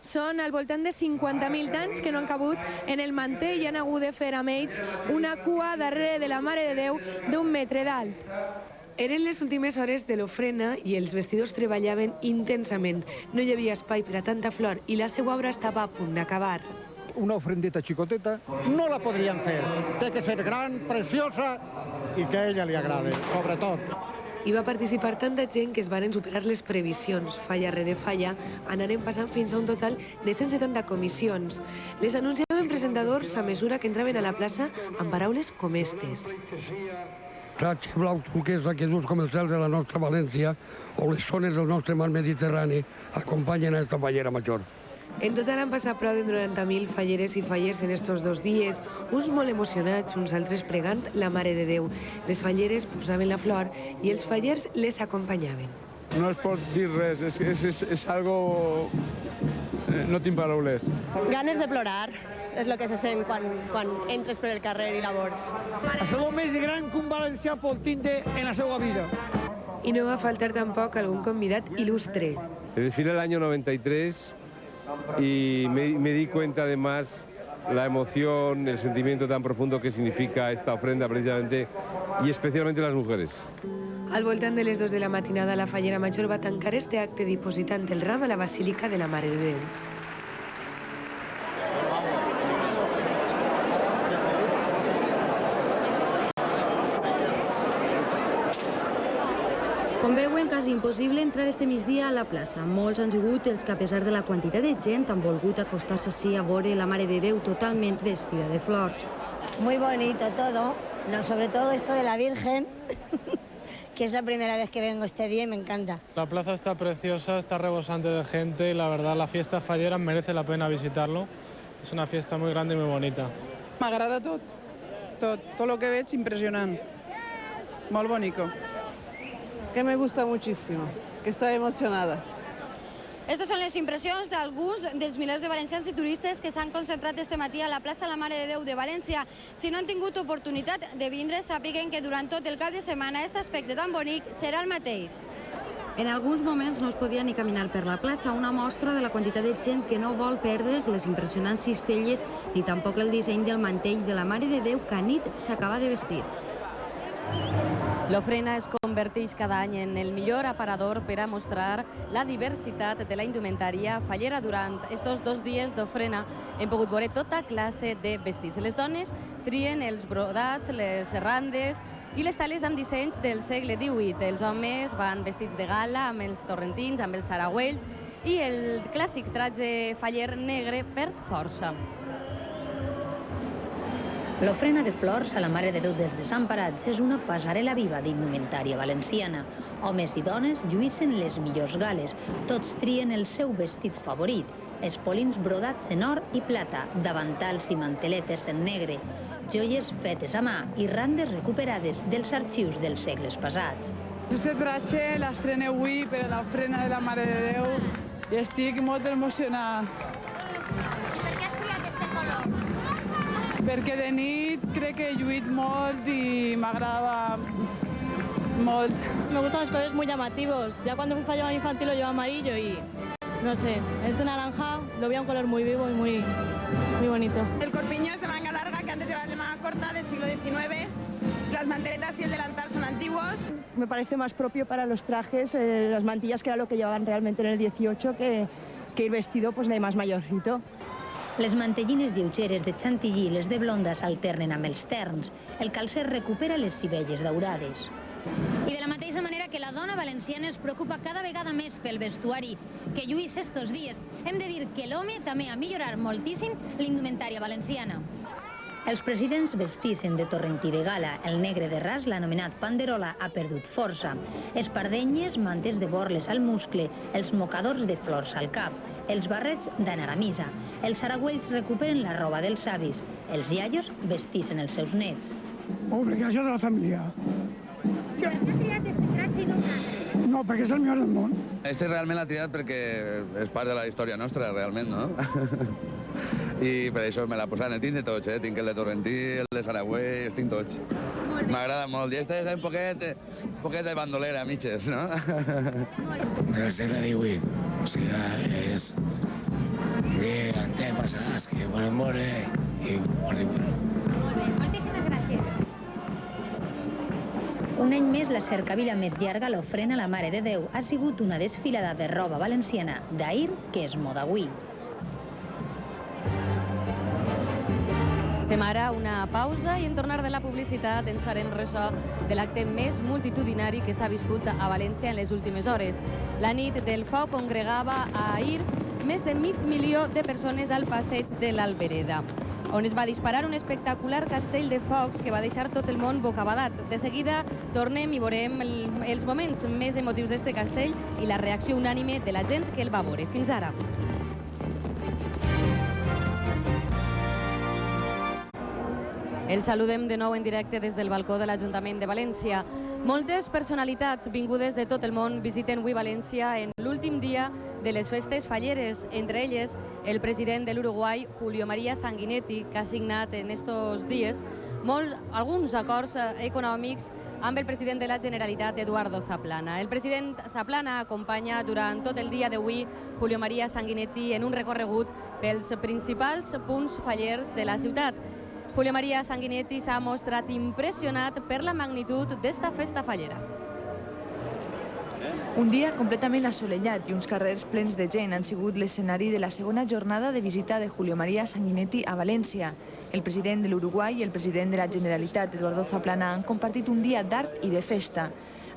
Són al voltant de 50.000 tants que no han cabut en el mantell i han hagut de fer amb ells una cua darrere de la Mare de Déu d'1 metre d'alt. Eren les últimes hores de l'ofrena i els vestidors treballaven intensament. No hi havia espai per a tanta flor i la seva obra estava a punt d'acabar. Una ofrendeta xicoteta no la podrien fer. Té que ser gran, preciosa i que a ella li agrade, sobretot. Hi va participar tanta gent que es varen superar les previsions. Falla rere falla, anaren passant fins a un total de 170 comissions. Les anunciaven presentadors a mesura que entraven a la plaça amb paraules com estes. Saig blau turquesa que durs com el cel de la nostra València o les zones del nostre mar Mediterrani acompanyen a esta fallera major. En total han passat prop de 90.000 falleres i fallers en estos 2 dies, uns molt emocionats, uns altres pregant la Mare de Déu. Les falleres posaven la flor i els fallers les acompanyaven. No es pot dir res, és algo... No tinc paraules. Ganes de plorar, és el que se sent quan entres per el carrer i la veus. Això és el més gran que un valencià pot tindre en la seva vida. I no va faltar tampoc algun convidat il·lustre. Desfilé el año 93 y me di cuenta además la emoción, el sentimiento tan profundo que significa esta ofrenda precisamente y especialmente las mujeres. Al voltant de les 2 de la matinada, la fallera major va tancar este acte dipositant el ram a la Basílica de la Mare de Déu. Com veuen, quasi impossible entrar este migdia a la plaça. Molts han sigut els que, a pesar de la quantitat de gent, han volgut acostar-se així a veure la Mare de Déu totalment vestida de flors. Muy bonito todo, sobre todo esto de la Virgen, que es la primera vez que vengo este día y me encanta. La plaza está preciosa, está rebosante de gente y la verdad la fiesta fallera merece la pena visitarlo. Es una fiesta muy grande y muy bonita. M'agrada tot lo que veig impressionant, molt bonico. Que me gusta muchísimo, que estoy emocionada. Estas són les impressions d'alguns dels milers de valencians i turistes que s'han concentrat este matí a la plaça La Mare de Déu de València. Si no han tingut oportunitat de vindre, sàpiguen que durant tot el cap de setmana aquest aspecte tan bonic serà el mateix. En alguns moments no es podia ni caminar per la plaça, una mostra de la quantitat de gent que no vol perdre's les impressionants cistelles ni tampoc el disseny del mantell de la Mare de Déu que a nit s'acaba de vestir. L'ofrena es converteix cada any en el millor aparador per a mostrar la diversitat de la indumentària fallera. Durant estos 2 dies d'ofrena hem pogut veure tota classe de vestits. Les dones trien els brodats, les serrandes i les tales amb dissenys del segle XVIII. Els homes van vestits de gala, amb els torrentins, amb els saragüells i el clàssic tratge faller negre perd força. L'ofrena de flors a la Mare de Déu dels Desemparats és una passarel·la viva d'indumentària valenciana. Homes i dones lluïssen les millors gales. Tots trien el seu vestit favorit. Espolins brodats en or i plata, davantals i manteletes en negre, joies fetes a mà i randes recuperades dels arxius dels segles passats. Este tratge l'estreno avui per a l'ofrena de la Mare de Déu i estic molt emocionada. Perquè de nit crec que he lluït molt y m'agradava molt. Me gustan los colores muy llamativos. Ya cuando fui a infantil lo llevaba amarillo y no sé, este naranja lo veía un color muy vivo y muy bonito. El corpiño es de manga larga que antes llevaba de manga corta del siglo XIX. Las manteletas y el delantal son antiguos. Me parece más propio para los trajes, las mantillas, que era lo que llevaban realmente en el 18, que ir vestido pues de más mayorcito. Les mantellines lleugeres de Chantilly i les de blonda s'alternen amb els terns. El calcer recupera les cibelles daurades. I de la mateixa manera que la dona valenciana es preocupa cada vegada més pel vestuari que lluís estos dies, hem de dir que l'home també ha millorat moltíssim l'indumentària valenciana. Els presidents vestissen de torrentí de gala. El negre de ras, l'anomenat panderola, ha perdut força. Espardenyes, mantes de borles al muscle, els mocadors de flors al cap, els barrets d'anar a missa. Els saragüells recuperen la roba dels avis. Els iaios vestissen els seus nets. Obligació de la família. Per què ha triat este tratge i no un altre? No, perquè és el millor del món. Este realment l'ha triat perquè és part de la història nostra, realment, no? I per això me l'ha posat, ne tinc de tots, tinc el de Torrentí, el de Saragüell, tinc tots. M'agrada molt, i este és un poquet de bandolera, mitges, no? Del segle XVIII, o sigui, és de antepassats que volen morir i molt bé. Moltíssimes gràcies. Un any més, la cercavila més llarga, l'ofrena a la Mare de Déu, ha sigut una desfilada de roba valenciana d'ahir que és moda avui. Fem ara una pausa i en tornar de la publicitat ens farem ressò de l'acte més multitudinari que s'ha viscut a València en les últimes hores. La nit del foc congregava ahir més de 500.000 de persones al passeig de l'Albereda, on es va disparar un espectacular castell de focs que va deixar tot el món bocabadat. De seguida tornem i veurem els moments més emotius d'este castell i la reacció unànime de la gent que el va veure. Fins ara. El saludem de nou en directe des del balcó de l'Ajuntament de València. Moltes personalitats vingudes de tot el món visiten avui València en l'últim dia de les festes falleres, entre elles el president de l'Uruguai, Julio María Sanguinetti, que ha signat en estos dies alguns acords econòmics amb el president de la Generalitat, Eduardo Zaplana. El president Zaplana acompanya durant tot el dia d'avui Julio María Sanguinetti en un recorregut pels principals punts fallers de la ciutat. Julio María Sanguinetti s'ha mostrat impressionat per la magnitud d'esta festa fallera. Un dia completament assolellat i uns carrers plens de gent han sigut l'escenari de la segona jornada de visita de Julio María Sanguinetti a València. El president de l'Uruguai i el president de la Generalitat, Eduardo Zaplana, han compartit un dia d'art i de festa.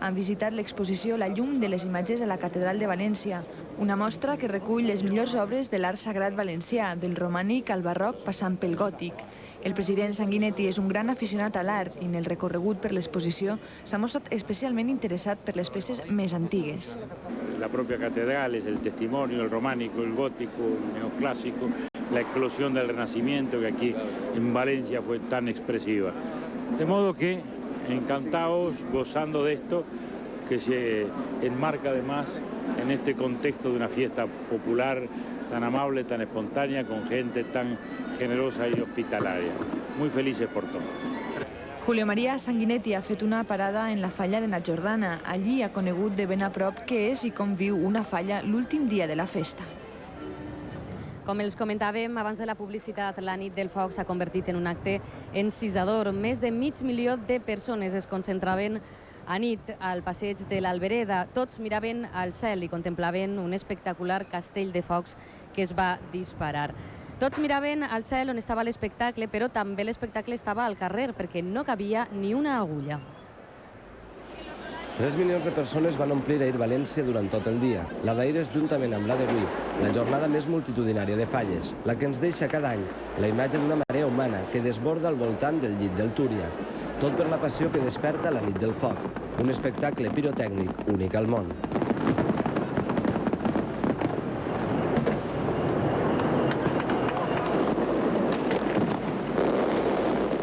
Han visitat l'exposició La llum de les imatges a la Catedral de València, una mostra que recull les millors obres de l'art sagrat valencià, del romànic al barroc passant pel gòtic. El president Sanguinetti és un gran aficionat a l'art i en el recorregut per l'exposició s'ha mostrat especialment interessat per les peces més antigues. La propia catedral es el testimonio, el románico, el gótico, el neoclásico, la eclosión del Renacimiento que aquí en Valencia fue tan expresiva. De modo que encantados, gozando de esto, que se enmarca además en este contexto de una fiesta popular tan amable, tan espontánea, con gente tan generosa y hospitalaria. Muy felices por todo. Julio María Sanguinetti ha fet una parada en la falla de Natjordana. Allí ha conegut de ben a prop què és i com viu una falla l'últim dia de la festa. Com els comentàvem abans de la publicitat, la nit del foc s'ha convertit en un acte encisador. Més de 500.000 de persones es concentraven a nit al passeig de l'Albereda. Tots miraven al cel i contemplaven un espectacular castell de focs que es va disparar. Tots miraven al cel on estava l'espectacle, però també l'espectacle estava al carrer perquè no cabia ni una agulla. 3 milions de persones van omplir ahir València durant tot el dia. La d'ahir és, juntament amb la d'avui, la jornada més multitudinària de falles, la que ens deixa cada any la imatge d'una marea humana que desborda al voltant del llit del Túria. Tot per la passió que desperta la nit del foc, un espectacle pirotècnic únic al món.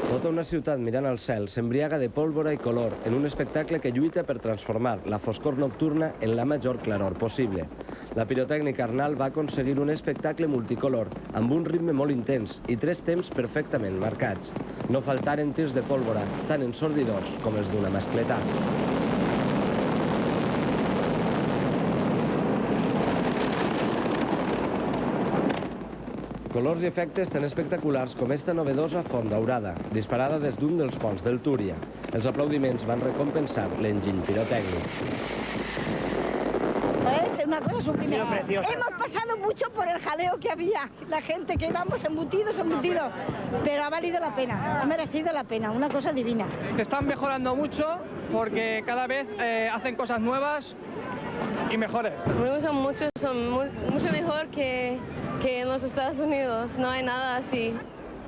Tota una ciutat mirant al cel s'embriaga de pólvora i color en un espectacle que lluita per transformar la foscor nocturna en la major claror possible. La pirotècnica Arnal va aconseguir un espectacle multicolor amb un ritme molt intens i 3 temps perfectament marcats. No faltaren tirs de pólvora tan ensordidors com els d'una mascletà. Colors i efectes tan espectaculars com esta novedosa font daurada, disparada des d'un dels ponts del Túria. Els aplaudiments van recompensar l'enginy pirotècnic. Es una cosa sublime. Hemos pasado mucho por el jaleo que había. La gente que íbamos embutidos, pero ha valido la pena, ha merecido la pena, una cosa divina. Están mejorando mucho porque cada vez hacen cosas nuevas y mejores. Me gustan mucho, son mucho mejor que en los Estados Unidos, no hay nada así.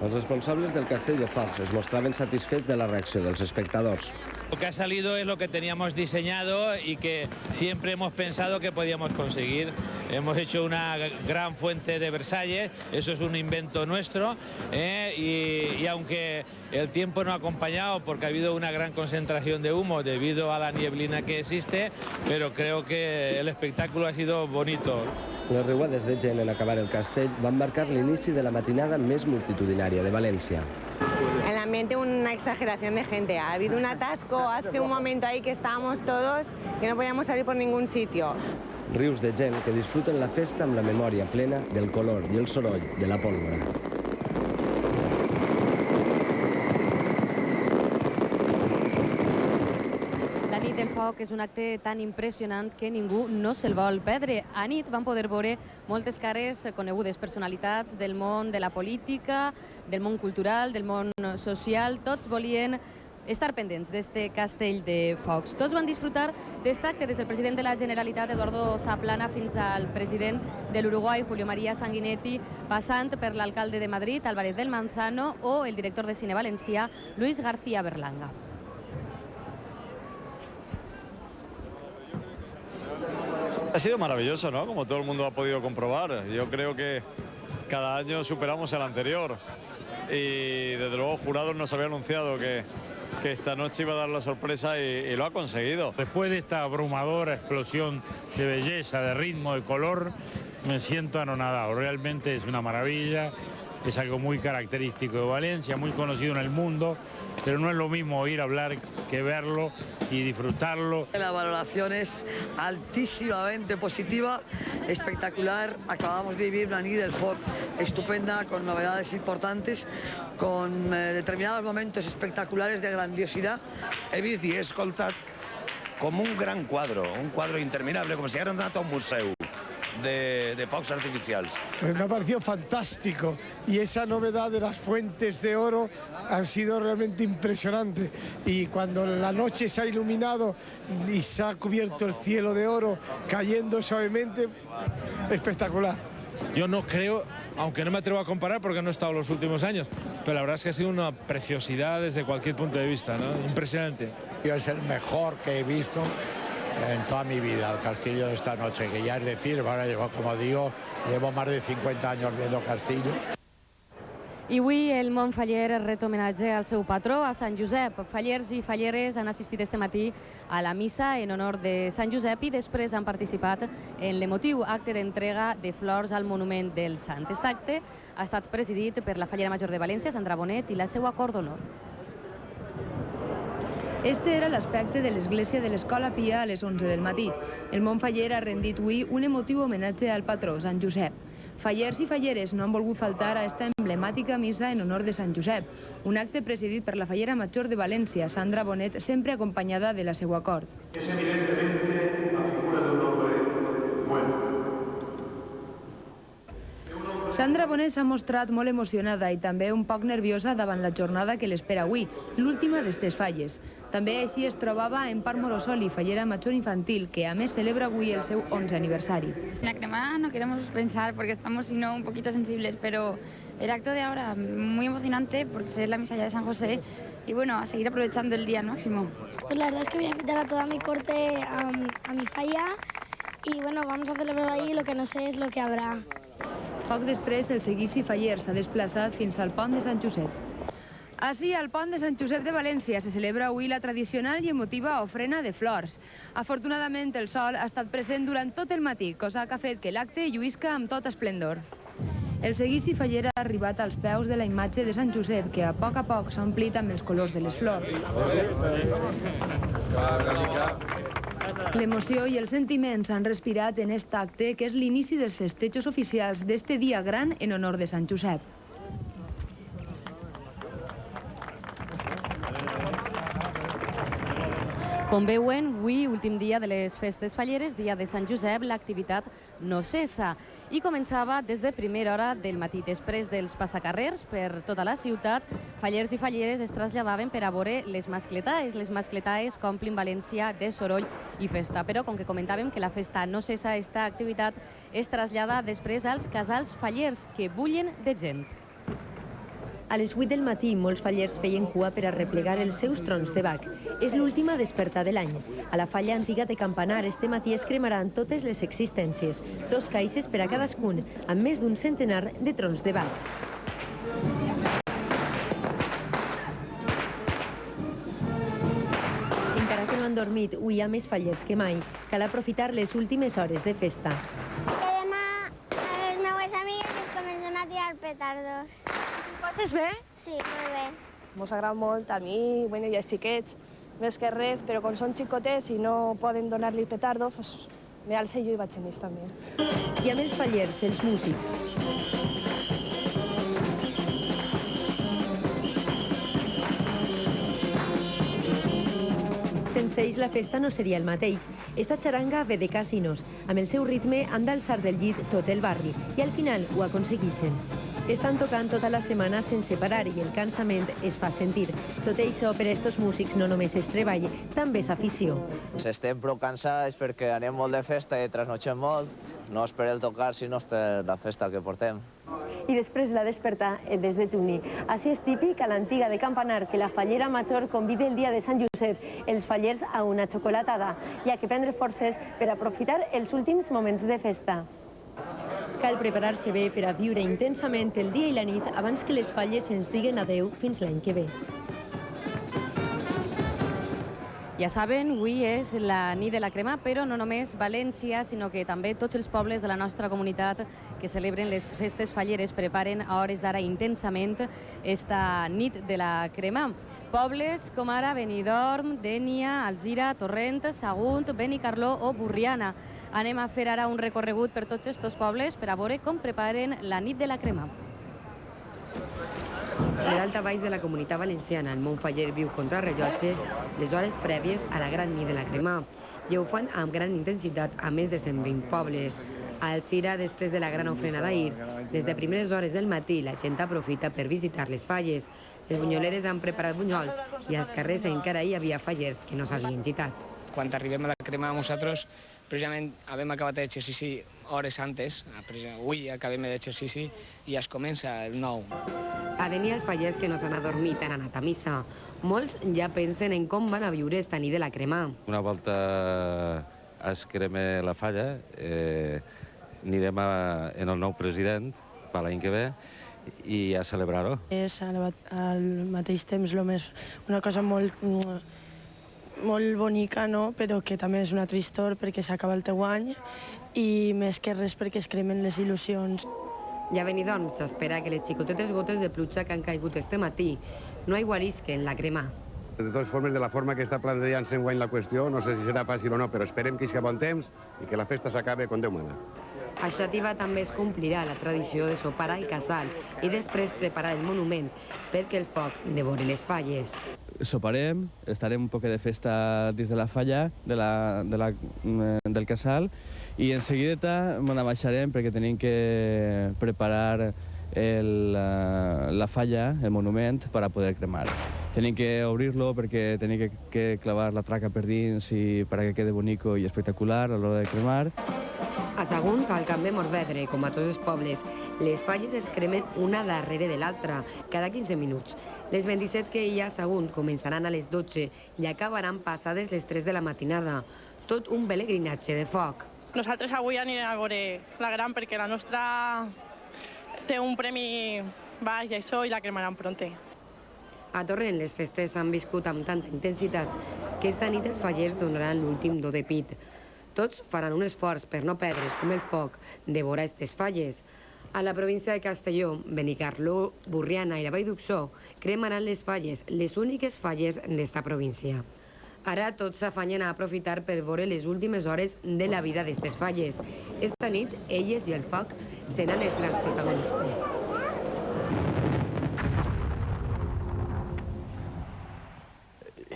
Els responsables del Castell de Focs es mostraven satisfets de la reacció dels espectadors. Lo que ha salido es lo que teníamos diseñado y que siempre hemos pensado que podíamos conseguir. Hemos hecho una gran fuente de Versalles, eso es un invento nuestro, y aunque el tiempo no ha acompañado porque ha habido una gran concentración de humo debido a la nieblina que existe, pero creo que el espectáculo ha sido bonito. Les riuades de gent en acabar el castell van marcar l'inici de la matinada més multitudinària de València. El ambiente, una exageración de gente. Ha habido un atasco hace un momento ahí que estábamos todos, que no podíamos salir por ningún sitio. Rius de gent que disfruten la festa amb la memòria plena del color i el soroll de la pólvora. La nit del foc és un acte tan impressionant que ningú no se'l vol perdre. A nit van poder veure moltes cares conegudes, personalitats del món de la política, del món cultural, del món social. Tots volien estar pendents d'este castell de focs. Tots van disfrutar d'este acte, des del president de la Generalitat, Eduardo Zaplana, fins al president de l'Uruguai, Julio María Sanguinetti, passant per l'alcalde de Madrid, Álvarez del Manzano, o el director de cine valencià, Luis García Berlanga. Ha sido maravilloso, ¿no? Como todo el mundo ha podido comprobar. Yo creo que cada año superamos el anterior. Y desde luego Jurados nos había anunciado que esta noche iba a dar la sorpresa y lo ha conseguido. Después de esta abrumadora explosión de belleza, de ritmo, de color, me siento anonadado. Realmente es una maravilla, es algo muy característico de Valencia, muy conocido en el mundo, pero no es lo mismo oír hablar que verlo y disfrutarlo. La valoración es altísimamente positiva, espectacular. Acabamos de vivir una nit del foc estupenda, con novedades importantes, con determinados momentos espectaculares de grandiosidad. He vist i he escoltat com un gran un quadro interminable, com si hagués anat a un museu de focs artificials. Pues me ha parecido fantástico y esa novedad de las fuentes de oro han sido realmente impresionante, y cuando la noche se ha iluminado y se ha cubierto el cielo de oro cayendo suavemente, espectacular. Yo no creo, aunque no me atrevo a comparar porque no he estado los últimos años, pero la verdad es que ha sido una preciosidad desde cualquier punto de vista, ¿no? Impresionante. Es el mejor que he visto en toda mi vida, el castillo de esta noche, que ya es decir, ahora como digo, llevo más de 50 años viendo castillo. I avui el món faller ret homenatge al seu patró, a Sant Josep. Fallers i falleres han assistit este matí a la missa en honor de Sant Josep i després han participat en l'emotiu acte d'entrega de flors al monument del Sant. Aquest acte ha estat presidit per la fallera major de València, Sandra Bonet, i la seva cor d'honor. Este era l'aspecte de l'església de l'Escola Pia a les 11 del matí. El món faller ha rendit avui un emotiu homenatge al patró, Sant Josep. Fallers i falleres no han volgut faltar a esta emblemàtica missa en honor de Sant Josep, un acte presidit per la fallera major de València, Sandra Bonet, sempre acompanyada de la seva cort. Es evidentemente la figura de un hombre bueno. Sandra Bonet s'ha mostrat molt emocionada i també un poc nerviosa davant la jornada que l'espera avui, l'última d'estes falles. També així es trobava en Par Morosoli, fallera major infantil, que a més celebra avui el seu 11è aniversari. La cremada no queremos pensar porque estamos sino un poquito sensibles, pero el acto de ahora muy emocionante porque es la misa ya de San José y bueno, a seguir aprovechando el día al máximo. Pues la verdad es que voy a invitar a toda mi corte a mi falla y bueno, vamos a celebrar ahí, lo que no sé es lo que habrá. Poc després, el seguici faller s'ha desplaçat fins al pont de Sant Josep. Així, al pont de Sant Josep de València se celebra avui la tradicional i emotiva ofrena de flors. Afortunadament, el sol ha estat present durant tot el matí, cosa que ha fet que l'acte lluïsca amb tot esplendor. El seguici faller ha arribat als peus de la imatge de Sant Josep, que a poc s'ha omplit amb els colors de les flors. L'emoció i els sentiments han respirat en aquest acte, que és l'inici dels festejos oficials d'este dia gran en honor de Sant Josep. Com veuen, avui, últim dia de les festes falleres, dia de Sant Josep, l'activitat no cessa. I començava des de primera hora del matí. Després dels passacarrers per tota la ciutat, fallers i falleres es traslladaven per a veure les mascletaes. Les mascletaes que omplin València de soroll i festa. Però, com que comentàvem que la festa no cessa, esta activitat es trasllada després als casals fallers, que bullen de gent. A les 8 del matí, molts fallers feien cua per a replegar els seus trons de bac. És l'última despertar de l'any. A la falla antiga de Campanar, este matí es cremaran totes les existències, 2 caixes per a cadascun, amb més d'un centenar de trons de bac. Encara que no han dormit, avui hi ha més fallers que mai. Cal aprofitar les últimes hores de festa. Demà els meus amics comencem a tirar petardos. Passes bé? Sí, molt bé. Mos agrada molt, a mi, bueno, i als xiquets, més que res, però com són xicotets i no poden donar-li petardo, pues, alce jo i vaig amb ells també. I amb els fallers, els músics. Sense ells la festa no seria el mateix. Esta xaranga ve de casinos. Amb el seu ritme han d'alçar del llit tot el barri i al final ho aconseguixen. Estan tocant tota la setmana sense parar i el cansament es fa sentir. Tot això per a estos músics no només és treball, també és afició. Estem prou cansats perquè anem molt de festa i trasnotxem molt. No és per el tocar, sinó per la festa que portem. I després la despertar el desdejuni. Així és típic a l'antiga de Campanar que la fallera major convida el dia de Sant Josep els fallers a una xocolatada. Hi ha que prendre forces per aprofitar els últims moments de festa. Cal preparar-se bé per a viure intensament el dia i la nit abans que les falles ens diguen adeu fins l'any que ve. Ja saben, avui és la nit de la crema, però no només València, sinó que també tots els pobles de la nostra comunitat que celebren les festes falleres preparen a hores d'ara intensament esta nit de la crema. Pobles com ara Benidorm, Dénia, Alzira, Torrent, Sagunt, Benicarló o Borriana. Anem a fer ara un recorregut per tots aquests pobles per a veure com preparen la nit de la crema. De l'alta baix de la Comunitat Valenciana, el món faller viu contra rellotge les hores prèvies a la gran nit de la crema. I ho fan amb gran intensitat a més de 120 pobles. A Alzira, després de la gran ofrena d'ahir, des de primeres hores del matí la gent aprofita per visitar les falles. Les bunyoleres han preparat bunyols i als carrers encara hi havia fallers que no s'havien gitat. Quan arribem a la crema nosaltres, precisament havíem acabat l'exercici hores antes, avui acabem l'exercici i es comença el nou. A Dénia els fallers que no s'han adormit han anat a missa. Molts ja pensen en com van a viure esta nit de la crema. Una volta es crema la falla, anirem en el nou president per l'any que ve i a celebrar-ho. És al mateix temps una cosa molt bonica, no? Però que també és una tristor perquè s'acaba el teu any i més que res perquè es cremen les il·lusions. Ja a Benidorm s'espera que les xicotetes gotes de pluja que han caigut este matí no aigualisquen la crema. De totes formes, de la forma que està plantejant-se enguany la qüestió, no sé si serà fàcil o no, però esperem que hi bon temps i que la festa s'acabe com Déu mana. A Xàtiva també es complirà la tradició de sopar al casal i després preparar el monument perquè el foc devori les falles. Soparem, estarem un poc de festa dins de la falla del casal i en seguida ens baixarem perquè tenim que preparar la falla, el monument, per a poder cremar. Tenim que obrir-lo perquè tenim que clavar la traca per dins i per a que quede bonico i espectacular a l'hora de cremar. A Sagunt, al camp de Morvedre, com a tots els pobles, les falles es cremen una darrere de l'altra, cada 15 minuts. Les 27 que hi ha a Sagunt començaran a les 12 i acabaran passades les 3 de la matinada. Tot un pelegrinatge de foc. Nosaltres avui anirem a veure la gran perquè la nostra té un premi baix i això i la cremaran pronte. A Torrent les festes han viscut amb tanta intensitat que esta nit els fallers donaran l'últim do de pit. Tots faran un esforç per no perdre's com el foc devorar aquestes falles. A la província de Castelló, Benicarló, Borriana i la Vall d'Uxó cremaran les falles, les úniques falles d'esta província. Ara tots s'afanyen a aprofitar per veure les últimes hores de la vida d'aquestes falles. Esta nit, elles i el foc seran els grans protagonistes.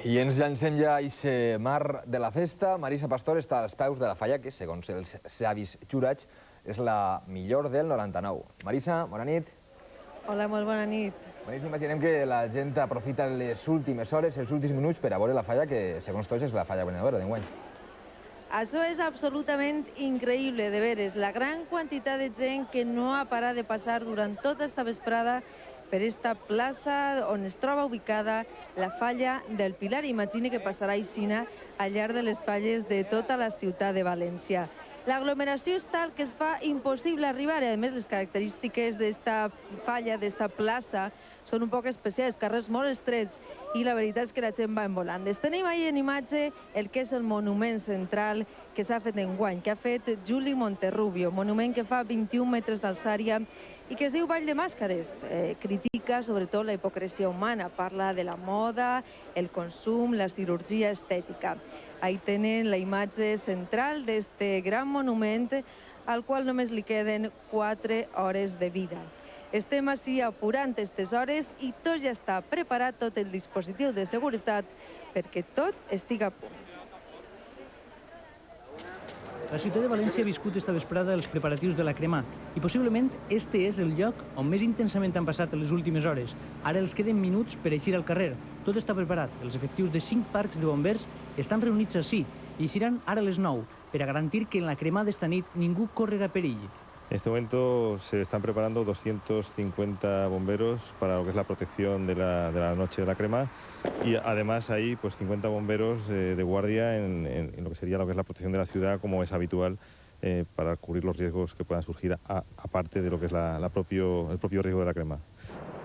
I ens llancem ja a aquest mar de la festa. Marisa Pastor està als peus de la falla que, segons els savis jurats, és la millor del 99. Marisa, bona nit. Hola, molt bona nit. Marisa, imaginem que la gent aprofita les últimes hores, els últims minuts per a veure la falla que, segons tots, és la falla guanyadora d'enguany. Això és absolutament increïble, de veres. La gran quantitat de gent que no ha parat de passar durant tota esta vesprada per esta plaça on es troba ubicada la falla del Pilar. Imagine que passarà aixina al llarg de les falles de tota la ciutat de València. L'aglomeració és tal que es fa impossible arribar, i a més les característiques d'esta falla, d'esta plaça, són un poc especials, carrers molt estrets, i la veritat és que la gent va envolant. Tenim ahir en imatge el que és el monument central que s'ha fet enguany, que ha fet Juli Monterrubio, monument que fa 21 metres d'alçària i que es diu Ball de Màscares. Critica sobretot la hipocresia humana, parla de la moda, el consum, la cirurgia estètica. Ahí tenen la imatge central d'este gran monument al qual només li queden 4 hores de vida. Estem així apurant aquestes hores i tot ja està preparat, tot el dispositiu de seguretat, perquè tot estigui a punt. La ciutat de València ha viscut esta vesprada els preparatius de la crema i possiblement este és el lloc on més intensament han passat les últimes hores. Ara els queden minuts per eixir al carrer. Tot està preparat. Els efectius de 5 parcs de bombers estan reunits així i eixiran ara a les 9 per a garantir que en la crema d'esta nit ningú correrà perill. En este momento se están preparando 250 bomberos para lo que es la protección de la noche de la crema y además hay pues 50 bomberos de guardia en lo que sería lo que es la protección de la ciudad, como es habitual, para cubrir los riesgos que puedan surgir aparte de lo que es el propio riesgo de la crema.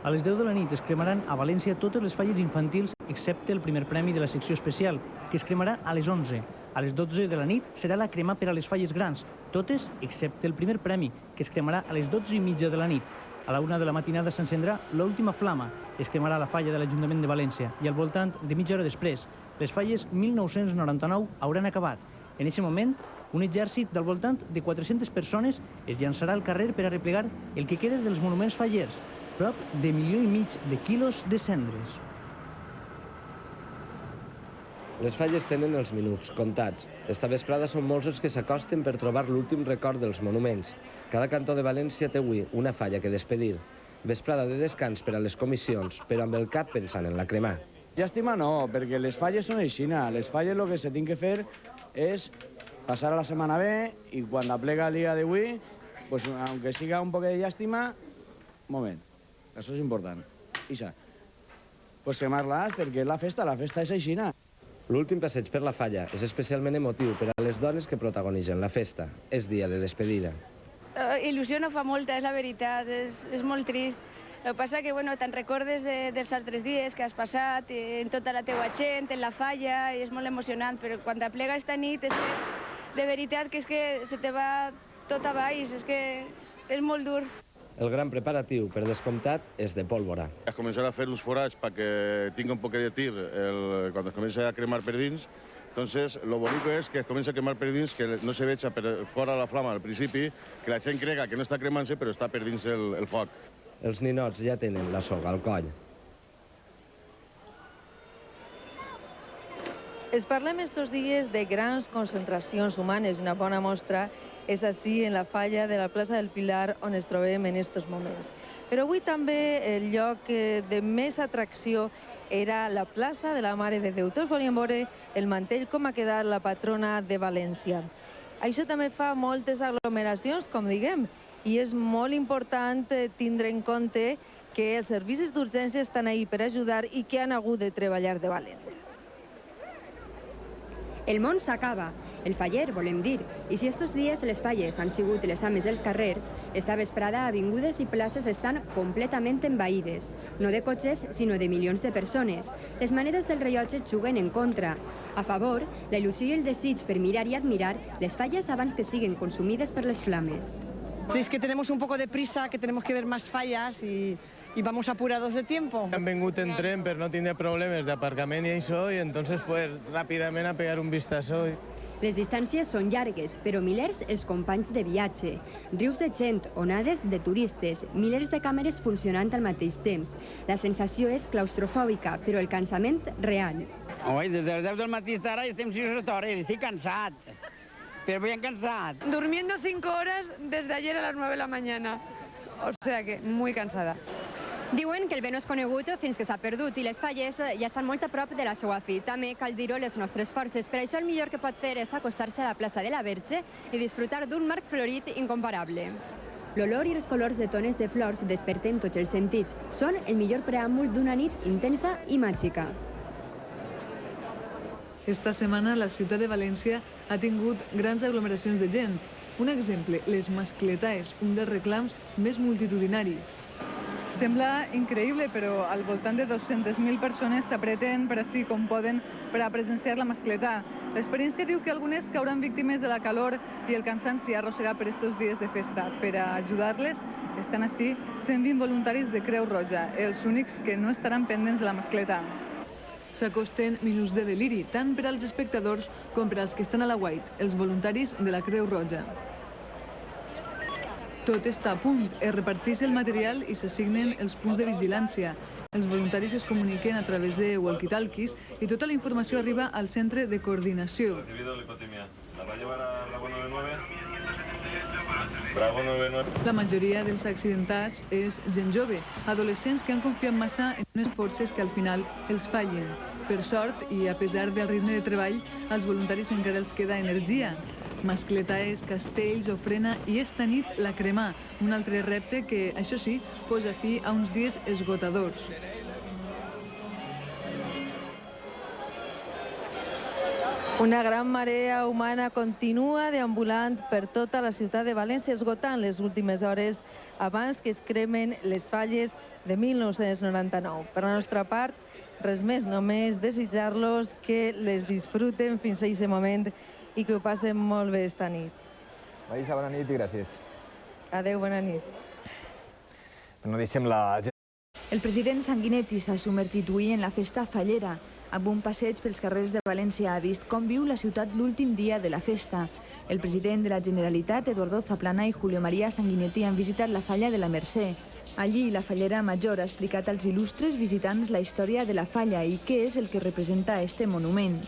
A les 10 de la nit es cremaran a València totes les falles infantils excepte el primer premi de la secció especial, que es cremarà a les 11. A les 12 de la nit serà la crema per a les falles grans, totes excepte el primer premi, que es cremarà a les 12:30 de la nit. A la 1 de la matinada s'encendrà l'última flama, es cremarà a la falla de l'Ajuntament de València i al voltant de mitja hora després, les falles 1999 hauran acabat. En aquest moment, un exèrcit del voltant de 400 persones es llançarà al carrer per a replegar el que queda dels monuments fallers, prop de 1,5 milions de quilos de cendres. Les falles tenen els minuts comptats. Esta vesprada són molts els que s'acosten per trobar l'últim record dels monuments. Cada cantó de València té avui una falla que despedir. Vesprada de descans per a les comissions, però amb el cap pensant en la cremar. Llàstima no, perquè les falles són aixina. Les falles el que se té que fer és passar a la setmana bé i quan aplega el dia d'avui, pues, aunque siga un poc de llàstima, un moment, això és important. Ixa, pues cremar-les perquè la festa és aixina. L'últim passeig per la falla és especialment emotiu per a les dones que protagonitzen la festa. És dia de despedida. Il·lusió no fa molta, és la veritat, és molt trist. El que passa que te'n recordes dels altres dies que has passat, en tota la teua gent, en la falla, i és molt emocionant, però quan t'aplega esta nit, és que, de veritat, que és que se te va tot a baix, és que és molt dur. El gran preparatiu, per descomptat, és de pólvora. Es començarà a fer els forats perquè tingui un poc de tir quan es comença a cremar per dins. Entonces, lo bonito es que es comienza a quemar per dins, que no se veja per fora la flama al principi, que la gent crega que no està cremant-se, però està per dins el foc. Els ninots ja tenen la soga al coll. Es parlem estos dies de grans concentracions humanes. Una bona mostra és així en la falla de la plaça del Pilar on ens trobem en estos moments. Però avui també el lloc de més atracció era la plaça de la Mare de Déu. Tots volien veure el mantell, com ha quedat la patrona de València. Això també fa moltes aglomeracions, com diguem, i és molt important tindre en compte que els servicis d'urgència estan ahí per ajudar i que han hagut de treballar de valent. El món s'acaba, el faller, volem dir, i si estos dies les falles han sigut les ames dels carrers, esta vesprada avingudes i places estan completament envaïdes, no de cotxes, sinó de milions de persones. Les maneres del rellotge juguen en contra. A favor, la il·lusió i el desig per mirar i admirar les falles abans que siguen consumides per les flames. Sí, es que tenemos un poco de prisa, que tenemos que ver más fallas y vamos apurados de tiempo. Han vengut en tren per no tindre problemes d'aparcament i això, i entonces pues ràpidament a pegar un vistazo. Les distàncies són llargues, però milers els companys de viatge. Rius de gent, onades de turistes, milers de càmeres funcionant al mateix temps. La sensació és claustrofòbica, però el cansament real. Oi, des de les 10 del matí fins ara estem 6 hores, estic cansat. Pero bien cansado. Durmiendo 5 horas desde ayer a las 9 de la mañana. O sea que muy cansada. Diuen que el bé no és conegut fins que s'ha perdut i les falles ja estan molt a prop de la seva fi. També cal dir-ho les nostres forces. Per això el millor que pot fer és acostar-se a la plaça de la Verge i disfrutar d'un marc florit incomparable. L'olor i els colors de tones de flors desperten tots els sentits. Són el millor preàmbul d'una nit intensa i màgica. Esta setmana la ciutat de València ha tingut grans aglomeracions de gent. Un exemple, les mascletaes, un dels reclams més multitudinaris. Sembla increïble, però al voltant de 200.000 persones s'apreten per així com poden per a presenciar la mascletà. L'experiència diu que algunes cauran víctimes de la calor i el cansanci arrossegat per estos dies de festa. Per a ajudar-les estan així 120 voluntaris de Creu Roja, els únics que no estaran pendents de la mascletà. s'acosten minuts de deliri, tant per als espectadors com per als que estan a la White, els voluntaris de la Creu Roja. Tot està a punt, es reparteix el material i s'assignen els punts de vigilància. Els voluntaris es comuniquen a través de walkie-talkies i tota la informació arriba al centre de coordinació. La majoria dels accidentats és gent jove, adolescents que han confiat massa en unes forces que al final els fallen. Per sort, i a pesar del ritme de treball, als voluntaris encara els queda energia. Mascletaes, castells, ofrena i esta nit la cremar, un altre repte que, això sí, posa fi a uns dies esgotadors. Una gran marea humana continua deambulant per tota la ciutat de València, esgotant les últimes hores abans que es cremen les falles de 1999. Per la nostra part, res més, només desitjar-los que les disfruten fins a aquest moment i que ho passen molt bé esta nit. Marisa, bona nit i gràcies. Adéu, bona nit. No deixem la gent. El president Sanguinetti s'ha submergit avui en la festa fallera. Amb un passeig pels carrers de València ha vist com viu la ciutat l'últim dia de la festa. El president de la Generalitat, Eduardo Zaplana, i Julio María Sanguinetti han visitat la falla de la Mercè. Allí, la fallera major ha explicat als il·lustres visitants la història de la falla i què és el que representa este monument.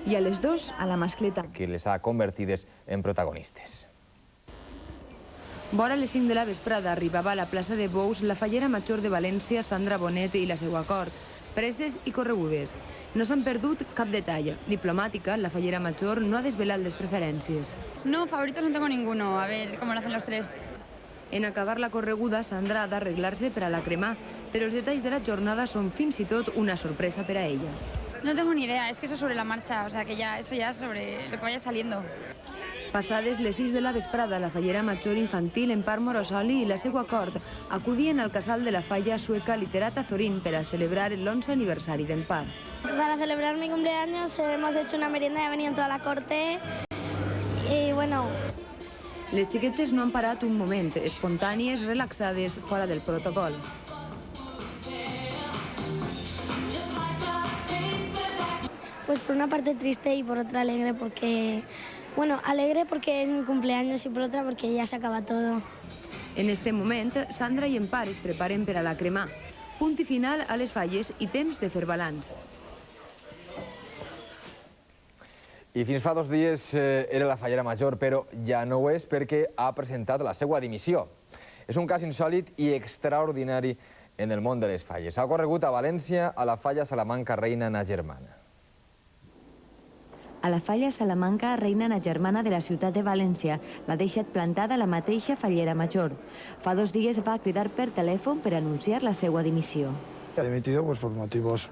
I a les 2, a la mascleta. Que les ha convertides en protagonistes. Vora les 5 de la vesprada arribava a la plaça de Bous la fallera major de València, Sandra Bonet i la seva cort, preses i corregudes. No s'han perdut cap detall. Diplomàtica, la fallera major no ha desvelat les preferències. No, favoritos no tengo ninguno. A ver cómo lo hacen los tres. En acabar la correguda, Sandra ha d'arreglar-se per a la cremar, però els detalls de la jornada són fins i tot una sorpresa per a ella. No tengo ni idea, es que eso sobre la marcha, o sea que ya, eso ya sobre lo que vaya saliendo. Passades les 6 de la vesprada, la fallera major infantil Empar Morosoli i la seva cort acudien al casal de la falla sueca Literata Zorín per a celebrar el 11 aniversari d'Empar. Para celebrar mi cumpleaños hemos hecho una merienda y ha venido toda la corte y bueno... Les xiquetes no han parat un moment, espontànies, relaxades, fora del protocol. Pues por una parte triste y por otra alegre porque... Bueno, alegre porque es mi cumpleaños y por otra porque ya se acaba todo. En este moment, Sandra i Empar es preparen per a la cremar. Punt i final a les falles i temps de fer balanç. I fins fa 2 dies era la fallera major, però ja no ho és perquè ha presentat la seva dimissió. És un cas insòlit i extraordinari en el món de les falles. Ha ocorregut a València, a la falla Salamanca Reina Na Germana. A la falla Salamanca Reina Na Germana de la ciutat de València l'ha deixat plantada la mateixa fallera major. Fa 2 dies va cridar per telèfon per anunciar la seva dimissió. Ha dimitido pues, por motivos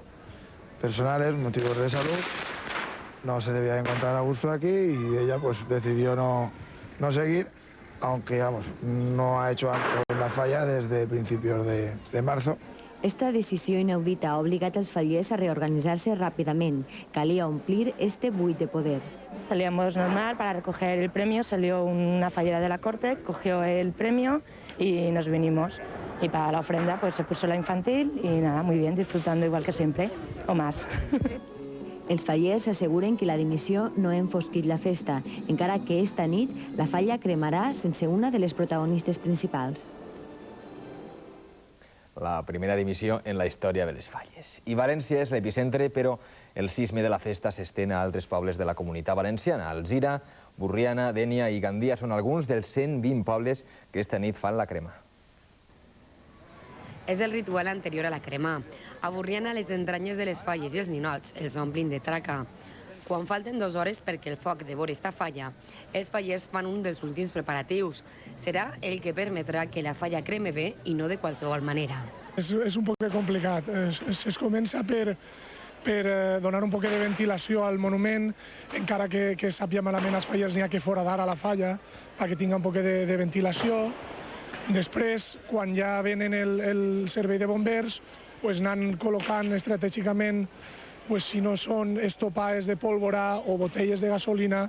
personales, motivos de salud. No se debía encontrar a gusto aquí y ella pues decidió no seguir, aunque vamos, no ha hecho acto en la falla desde principios de marzo. Esta decisió inaudita ha obligat els fallers a reorganitzar-se ràpidament. Calia omplir este buit de poder. Salíamos normal para recoger el premio, salió una fallera de la corte, cogió el premio y nos vinimos. Y para la ofrenda pues se puso la infantil y nada, muy bien, disfrutando igual que siempre, o más. Els fallers asseguren que la dimissió no ha enfosquit la festa, encara que esta nit la falla cremarà sense una de les protagonistes principals. La primera dimissió en la història de les falles. I València és l'epicentre, però el sisme de la festa s'estén a altres pobles de la comunitat valenciana. Alzira, Burriana, Dénia i Gandia són alguns dels 120 pobles que esta nit fan la crema. És el ritual anterior a la crema. A Burriana, les entranyes de les falles i els ninots els omplin de traca. Quan falten 2 hores perquè el foc devori esta falla, els fallers fan un dels últims preparatius. Serà el que permetrà que la falla creme bé i no de qualsevol manera. És un poc complicat. Es comença per donar un poc de ventilació al monument, encara que sàpia malament els fallers n'hi ha que fora d'ara la falla, perquè tinga un poc de ventilació. Després, quan ja venen el servei de bombers, anant col·locant estratègicament, si no són estopades de pólvora o botelles de gasolina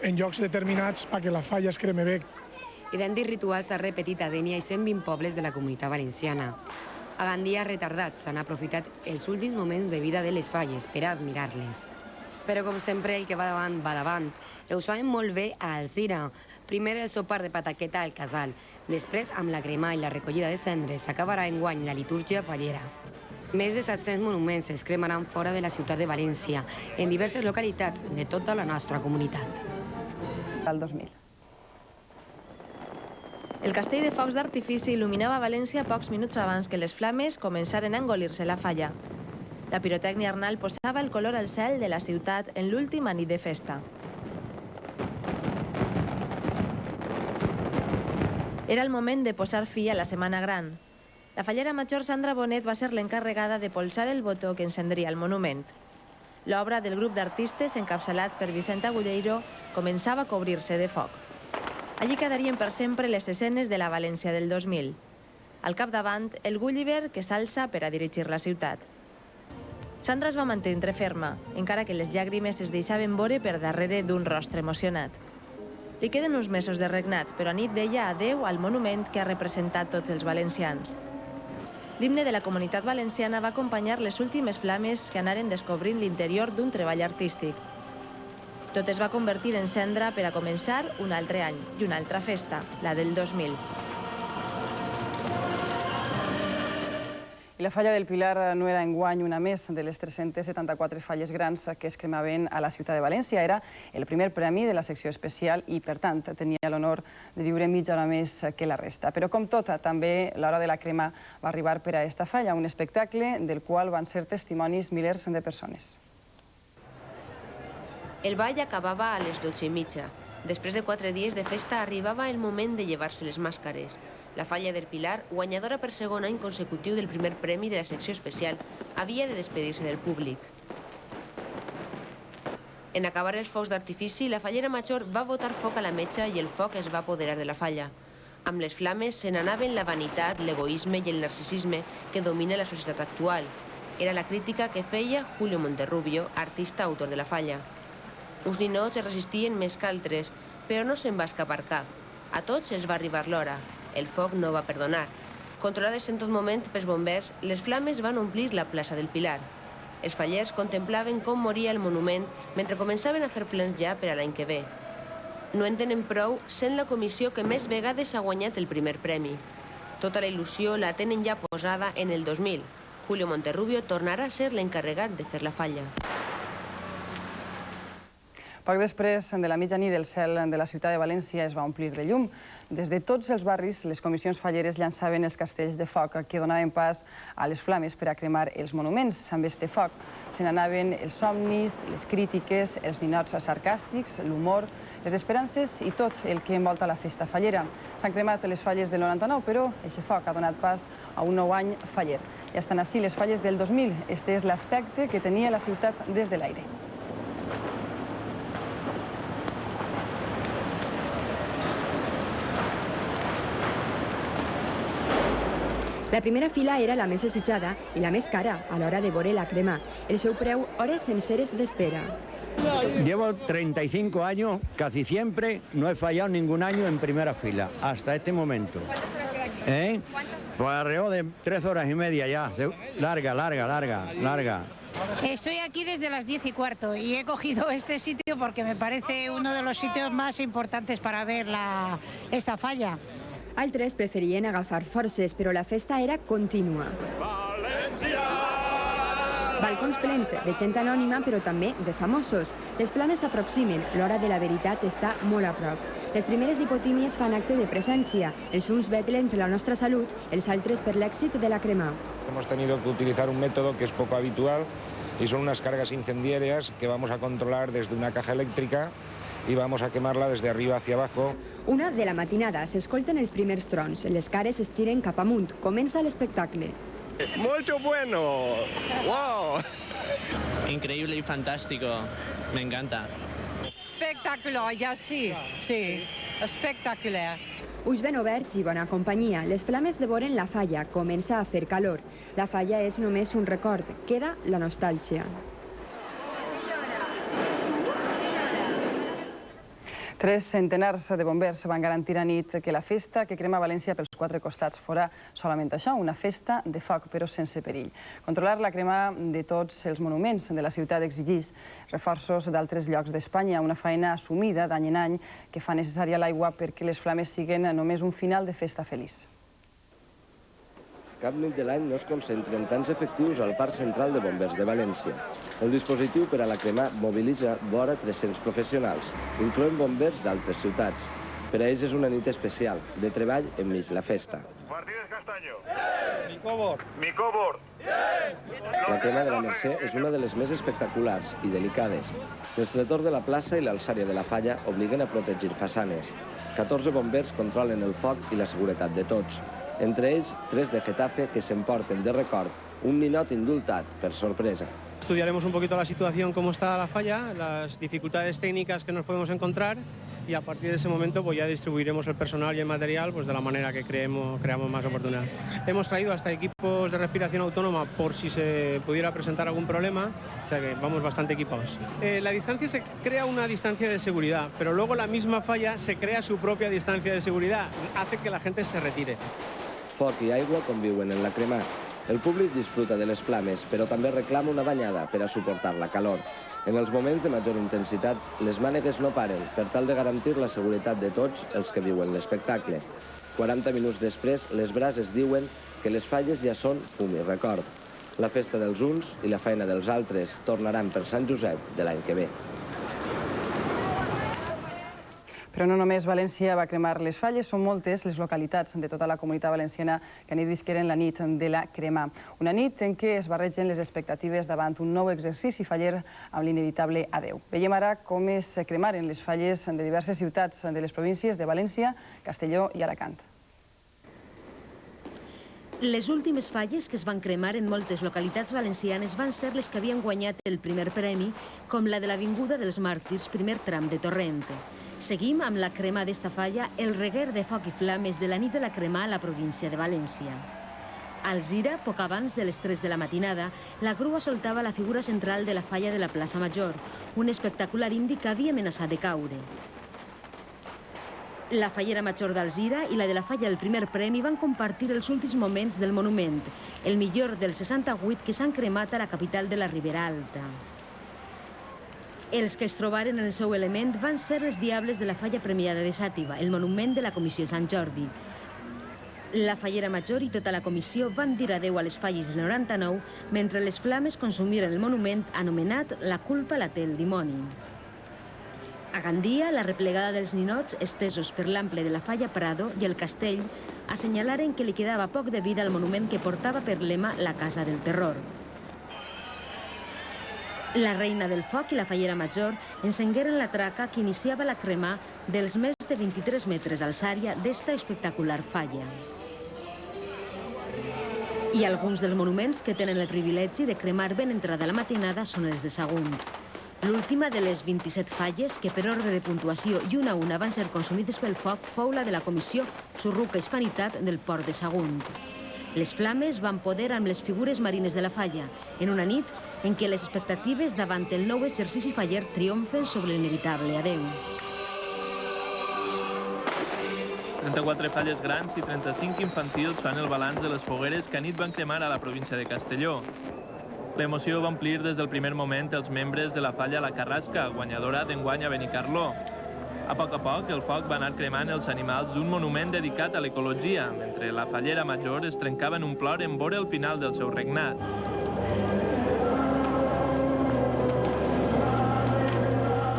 en llocs determinats perquè la falla es creme bé. Idèntic ritual s'ha repetit a Dénia i 120 pobles de la comunitat valenciana. A Gandia retardats s'han aprofitat els últims moments de vida de les falles per admirar-les. Però com sempre el que va davant. Ho saben molt bé a Alzira. Primer el sopar de pataqueta al casal. Després, amb la crema i la recollida de cendres, s'acabarà enguany la litúrgia fallera. Més de 700 monuments es cremaran fora de la ciutat de València, en diverses localitats de tota la nostra comunitat. Al 2000. El castell de focs d'artifici il·luminava València pocs minuts abans que les flames començaren a engolir-se la falla. La pirotècnia Arnal posava el color al cel de la ciutat en l'última nit de festa. Era el moment de posar fi a la Setmana Gran. La fallera major Sandra Bonet va ser l'encarregada de polsar el botó que encendria el monument. L'obra del grup d'artistes encapçalats per Vicent Agulleiro començava a cobrir-se de foc. Allí quedarien per sempre les escenes de la València del 2000. Al capdavant, el Gulliver que s'alça per a dirigir la ciutat. Sandra es va mantenir ferma, encara que les llàgrimes es deixaven veure per darrere d'un rostre emocionat. Li queden uns mesos de regnat, però anit deia adeu al monument que ha representat tots els valencians. L'himne de la Comunitat Valenciana va acompanyar les últimes flames que anaren descobrint l'interior d'un treball artístic. Tot es va convertir en cendra per a començar un altre any i una altra festa, la del 2000. I la falla del Pilar no era enguany una més de les 374 falles grans que es cremaven a la ciutat de València. Era el primer premi de la secció especial i, per tant, tenia l'honor de viure mitja hora més que la resta. Però, com tota, també l'hora de la crema va arribar per a esta falla, un espectacle del qual van ser testimonis milers de persones. El ball acabava a les 12:30. Després de 4 dies de festa arribava el moment de llevar-se les màscares. La falla del Pilar, guanyadora per segon any consecutiu del primer premi de la secció especial, havia de despedir-se del públic. En acabar els focs d'artifici, la fallera major va botar foc a la metxa i el foc es va apoderar de la falla. Amb les flames se n'anaven la vanitat, l'egoisme i el narcisisme que domina la societat actual. Era la crítica que feia Julio Monterrubio, artista autor de la falla. Uns ninots es resistien més que altres, però no se'n va escapar cap. A tots els va arribar l'hora. El foc no va perdonar. Controlades en tot moment pels bombers, les flames van omplir la plaça del Pilar. Els fallers contemplaven com moria el monument mentre començaven a fer plans ja per a l'any que ve. No en tenen prou sent la comissió que més vegades ha guanyat el primer premi. Tota la il·lusió la tenen ja posada en el 2000. Julio Monterrubio tornarà a ser l'encarregat de fer la falla. Poc després de la mitjanit, el cel de la ciutat de València es va omplir de llum. Des de tots els barris, les comissions falleres llançaven els castells de foc que donaven pas a les flames per a cremar els monuments. Amb este foc se n'anaven els somnis, les crítiques, els ninots sarcàstics, l'humor, les esperances i tot el que envolta la festa fallera. S'han cremat les falles del 99, però aquest foc ha donat pas a un nou any faller. I estan així les falles del 2000. Este és l'aspecte que tenia la ciutat des de l'aire. La primera fila era la més desitjada i la més cara a l'hora de veure la crema. El seu preu, hores senceres d'espera. Llevo 35 años, casi siempre, no he fallado ningún año en primera fila, hasta este momento. Pues alrededor de 3 horas y media ya, larga. Estoy aquí desde las 10:15 y he cogido este sitio porque me parece uno de los sitios más importantes para ver esta falla. Altres preferien agafar forces, però la festa era contínua. Balcons plens de gent anònima, però també de famosos. Les flames s'aproximen, l'hora de la veritat està molt a prop. Les primeres lipotímies fan acte de presència. Els uns vetllen per la nostra salut, els altres per l'èxit de la crema. Hemos tenido que utilizar un método que es poco habitual y son unas cargas incendiarias que vamos a controlar desde una caja eléctrica y vamos a quemarla desde arriba hacia abajo. Una de la matinada, s'escolten els primers trons, les cares es giren cap amunt, comença l'espectacle. ¡Mucho bueno! ¡Wow! Increíble y fantástico, me encanta. Espectacular, ja sí, espectacular. Ulls ben oberts i bona companyia, les flames devoren la falla, comença a fer calor. La falla és només un record, queda la nostàlgia. 3 centenars de bombers van garantir anit que la festa que crema València pels 4 costats fora solament això, una festa de foc, però sense perill. Controlar la crema de tots els monuments de la ciutat exigeix reforços d'altres llocs d'Espanya, una feina assumida d'any en any que fa necessària l'aigua perquè les flames siguin només un final de festa feliç. Cap nit de l'any no es concentren tants efectius al Parc Central de Bombers de València. El dispositiu per a la crema mobilitza vora 300 professionals, incloent bombers d'altres ciutats. Per a ells és una nit especial, de treball enmig la festa. Martínez Castaño. Micobor. Micobor. La crema de la Mercè és una de les més espectaculars i delicades. L'estretor de la plaça i l'alçària de la falla obliguen a protegir façanes. 14 bombers controlen el foc i la seguretat de tots. Entre ells, 3 de Getafe que s'emporten de record un ninot indultat per sorpresa. Estudiaremos un poquito la situación, cómo está la falla, las dificultades técnicas que nos podemos encontrar y a partir de ese momento pues ya distribuiremos el personal y el material pues de la manera que creamos más oportunidad. Hemos traído hasta equipos de respiración autónoma por si se pudiera presentar algún problema, o sea que vamos bastante equipados. La distancia se crea una distancia de seguridad, pero luego la misma falla se crea su propia distancia de seguridad, hace que la gente se retire. Foc i aigua conviuen en la crema. El públic disfruta de les flames, però també reclama una banyada per a suportar la calor. En els moments de major intensitat, les mànegues no paren per tal de garantir la seguretat de tots els que viuen l'espectacle. 40 minuts després, les brases diuen que les falles ja són fum i record. La festa dels uns i la feina dels altres tornaran per Sant Josep de l'any que ve. Però no només València va cremar les falles, són moltes les localitats de tota la comunitat valenciana que anit visqueren la nit de la crema. Una nit en què es barregen les expectatives davant un nou exercici faller amb l'inevitable adeu. Veiem ara com es cremaren les falles de diverses ciutats de les províncies de València, Castelló i Alacant. Les últimes falles que es van cremar en moltes localitats valencianes van ser les que havien guanyat el primer premi, com la de l'Avinguda dels Màrtirs, primer tram de Torrent. Seguim amb la crema d'esta falla, el reguer de foc i flames de la nit de la crema a la província de València. A Alzira, poc abans de les 3 de la matinada, la grua soltava la figura central de la falla de la plaça Major, un espectacular indi que havia amenaçat de caure. La fallera Major d'Alzira i la de la falla del primer premi van compartir els últims moments del monument, el millor dels 68 que s'han cremat a la capital de la Ribera Alta. Els que es trobaren en el seu element van ser els diables de la falla premiada de Xàtiva, el monument de la Comissió Sant Jordi. La fallera Major i tota la comissió van dir adeu a les falles del 99 mentre les flames consumiren el monument anomenat La culpa la té el dimoni. A Gandia, la replegada dels ninots estesos per l'ample de la falla Prado i el castell assenyalaren que li quedava poc de vida al monument que portava per lema la Casa del Terror. La Reina del Foc i la fallera Major encengueren la traca que iniciava la crema dels més de 23 metres d'alçària d'esta espectacular falla. I alguns dels monuments que tenen el privilegi de cremar ben entrada la matinada són els de Sagunt. L'última de les 27 falles que per ordre de puntuació i una a una van ser consumides pel foc fou la de la Comissió Surruca Hispanitat del Port de Sagunt. Les flames van poder amb les figures marines de la falla, en una nit en què les expectatives davant el nou exercici faller triomfen sobre l'inevitable adeu. 34 falles grans i 35 infantils fan el balanç de les fogueres que anit van cremar a la província de Castelló. L'emoció va omplir des del primer moment els membres de la falla La Carrasca, guanyadora d'enguany a Benicarló. A poc, el foc va anar cremant els animals d'un monument dedicat a l'ecologia, mentre la fallera Major es trencava en un plor en vora el final del seu regnat.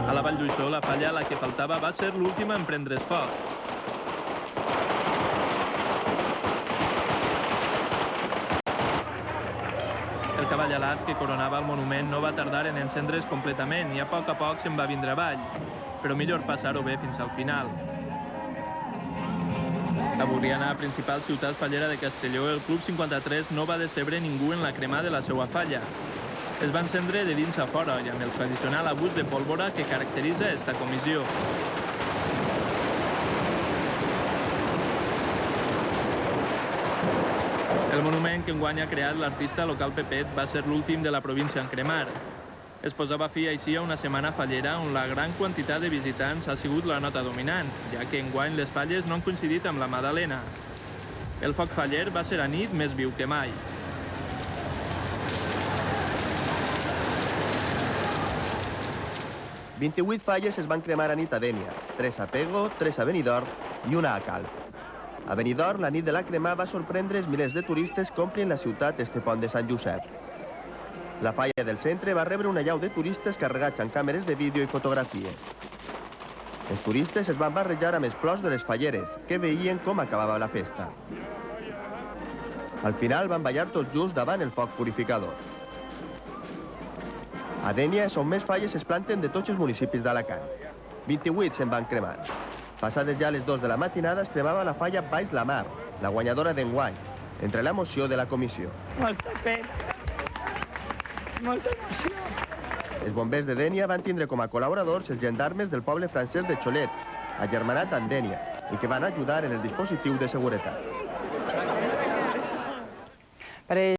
A la Vall d'Uixó, la falla a la que faltava va ser l'última en prendre's foc. El cavall alat que coronava el monument no va tardar en encendre's completament i a poc se'n va vindre avall, però millor passar-ho bé fins al final. A Borriana, principal ciutat fallera de Castelló, el Club 53 no va decebre ningú en la crema de la seva falla. Es va encendre de dins a fora i amb el tradicional abús de pólvora que caracteritza esta comissió. El monument que enguany ha creat l'artista local Pepet va ser l'últim de la província en cremar. Es posava fi així a una setmana fallera on la gran quantitat de visitants ha sigut la nota dominant, ja que enguany les falles no han coincidit amb la Madalena. El foc faller va ser a nit més viu que mai. «28 falles es van cremar a nit a Dénia, 3 a Pego, 3 a Benidorm i una a Calp. A Benidorm, la nit de la crema va sorprendre els milers de turistes que omplin la ciutat este pont de Sant Josep. La falla del centre va rebre una llau de turistes carregats amb càmeres de vídeo i fotografies. Els turistes es van barrejar amb els plors de les falleres, que veien com acabava la festa. Al final van ballar tots junts davant el foc purificador. A Dénia és on més falles es planten de tots els municipis d'Alacant. 28 se'n van cremar. Passades ja les 2 de la matinada es cremava la falla Baix la Mar, la guanyadora d'enguany, entre l'emoció de la comissió. Molta pena. Molta emoció. Els bombers de Dénia van tindre com a col·laboradors els gendarmes del poble francès de Cholet, agermanat amb Dénia, i que van ajudar en el dispositiu de seguretat.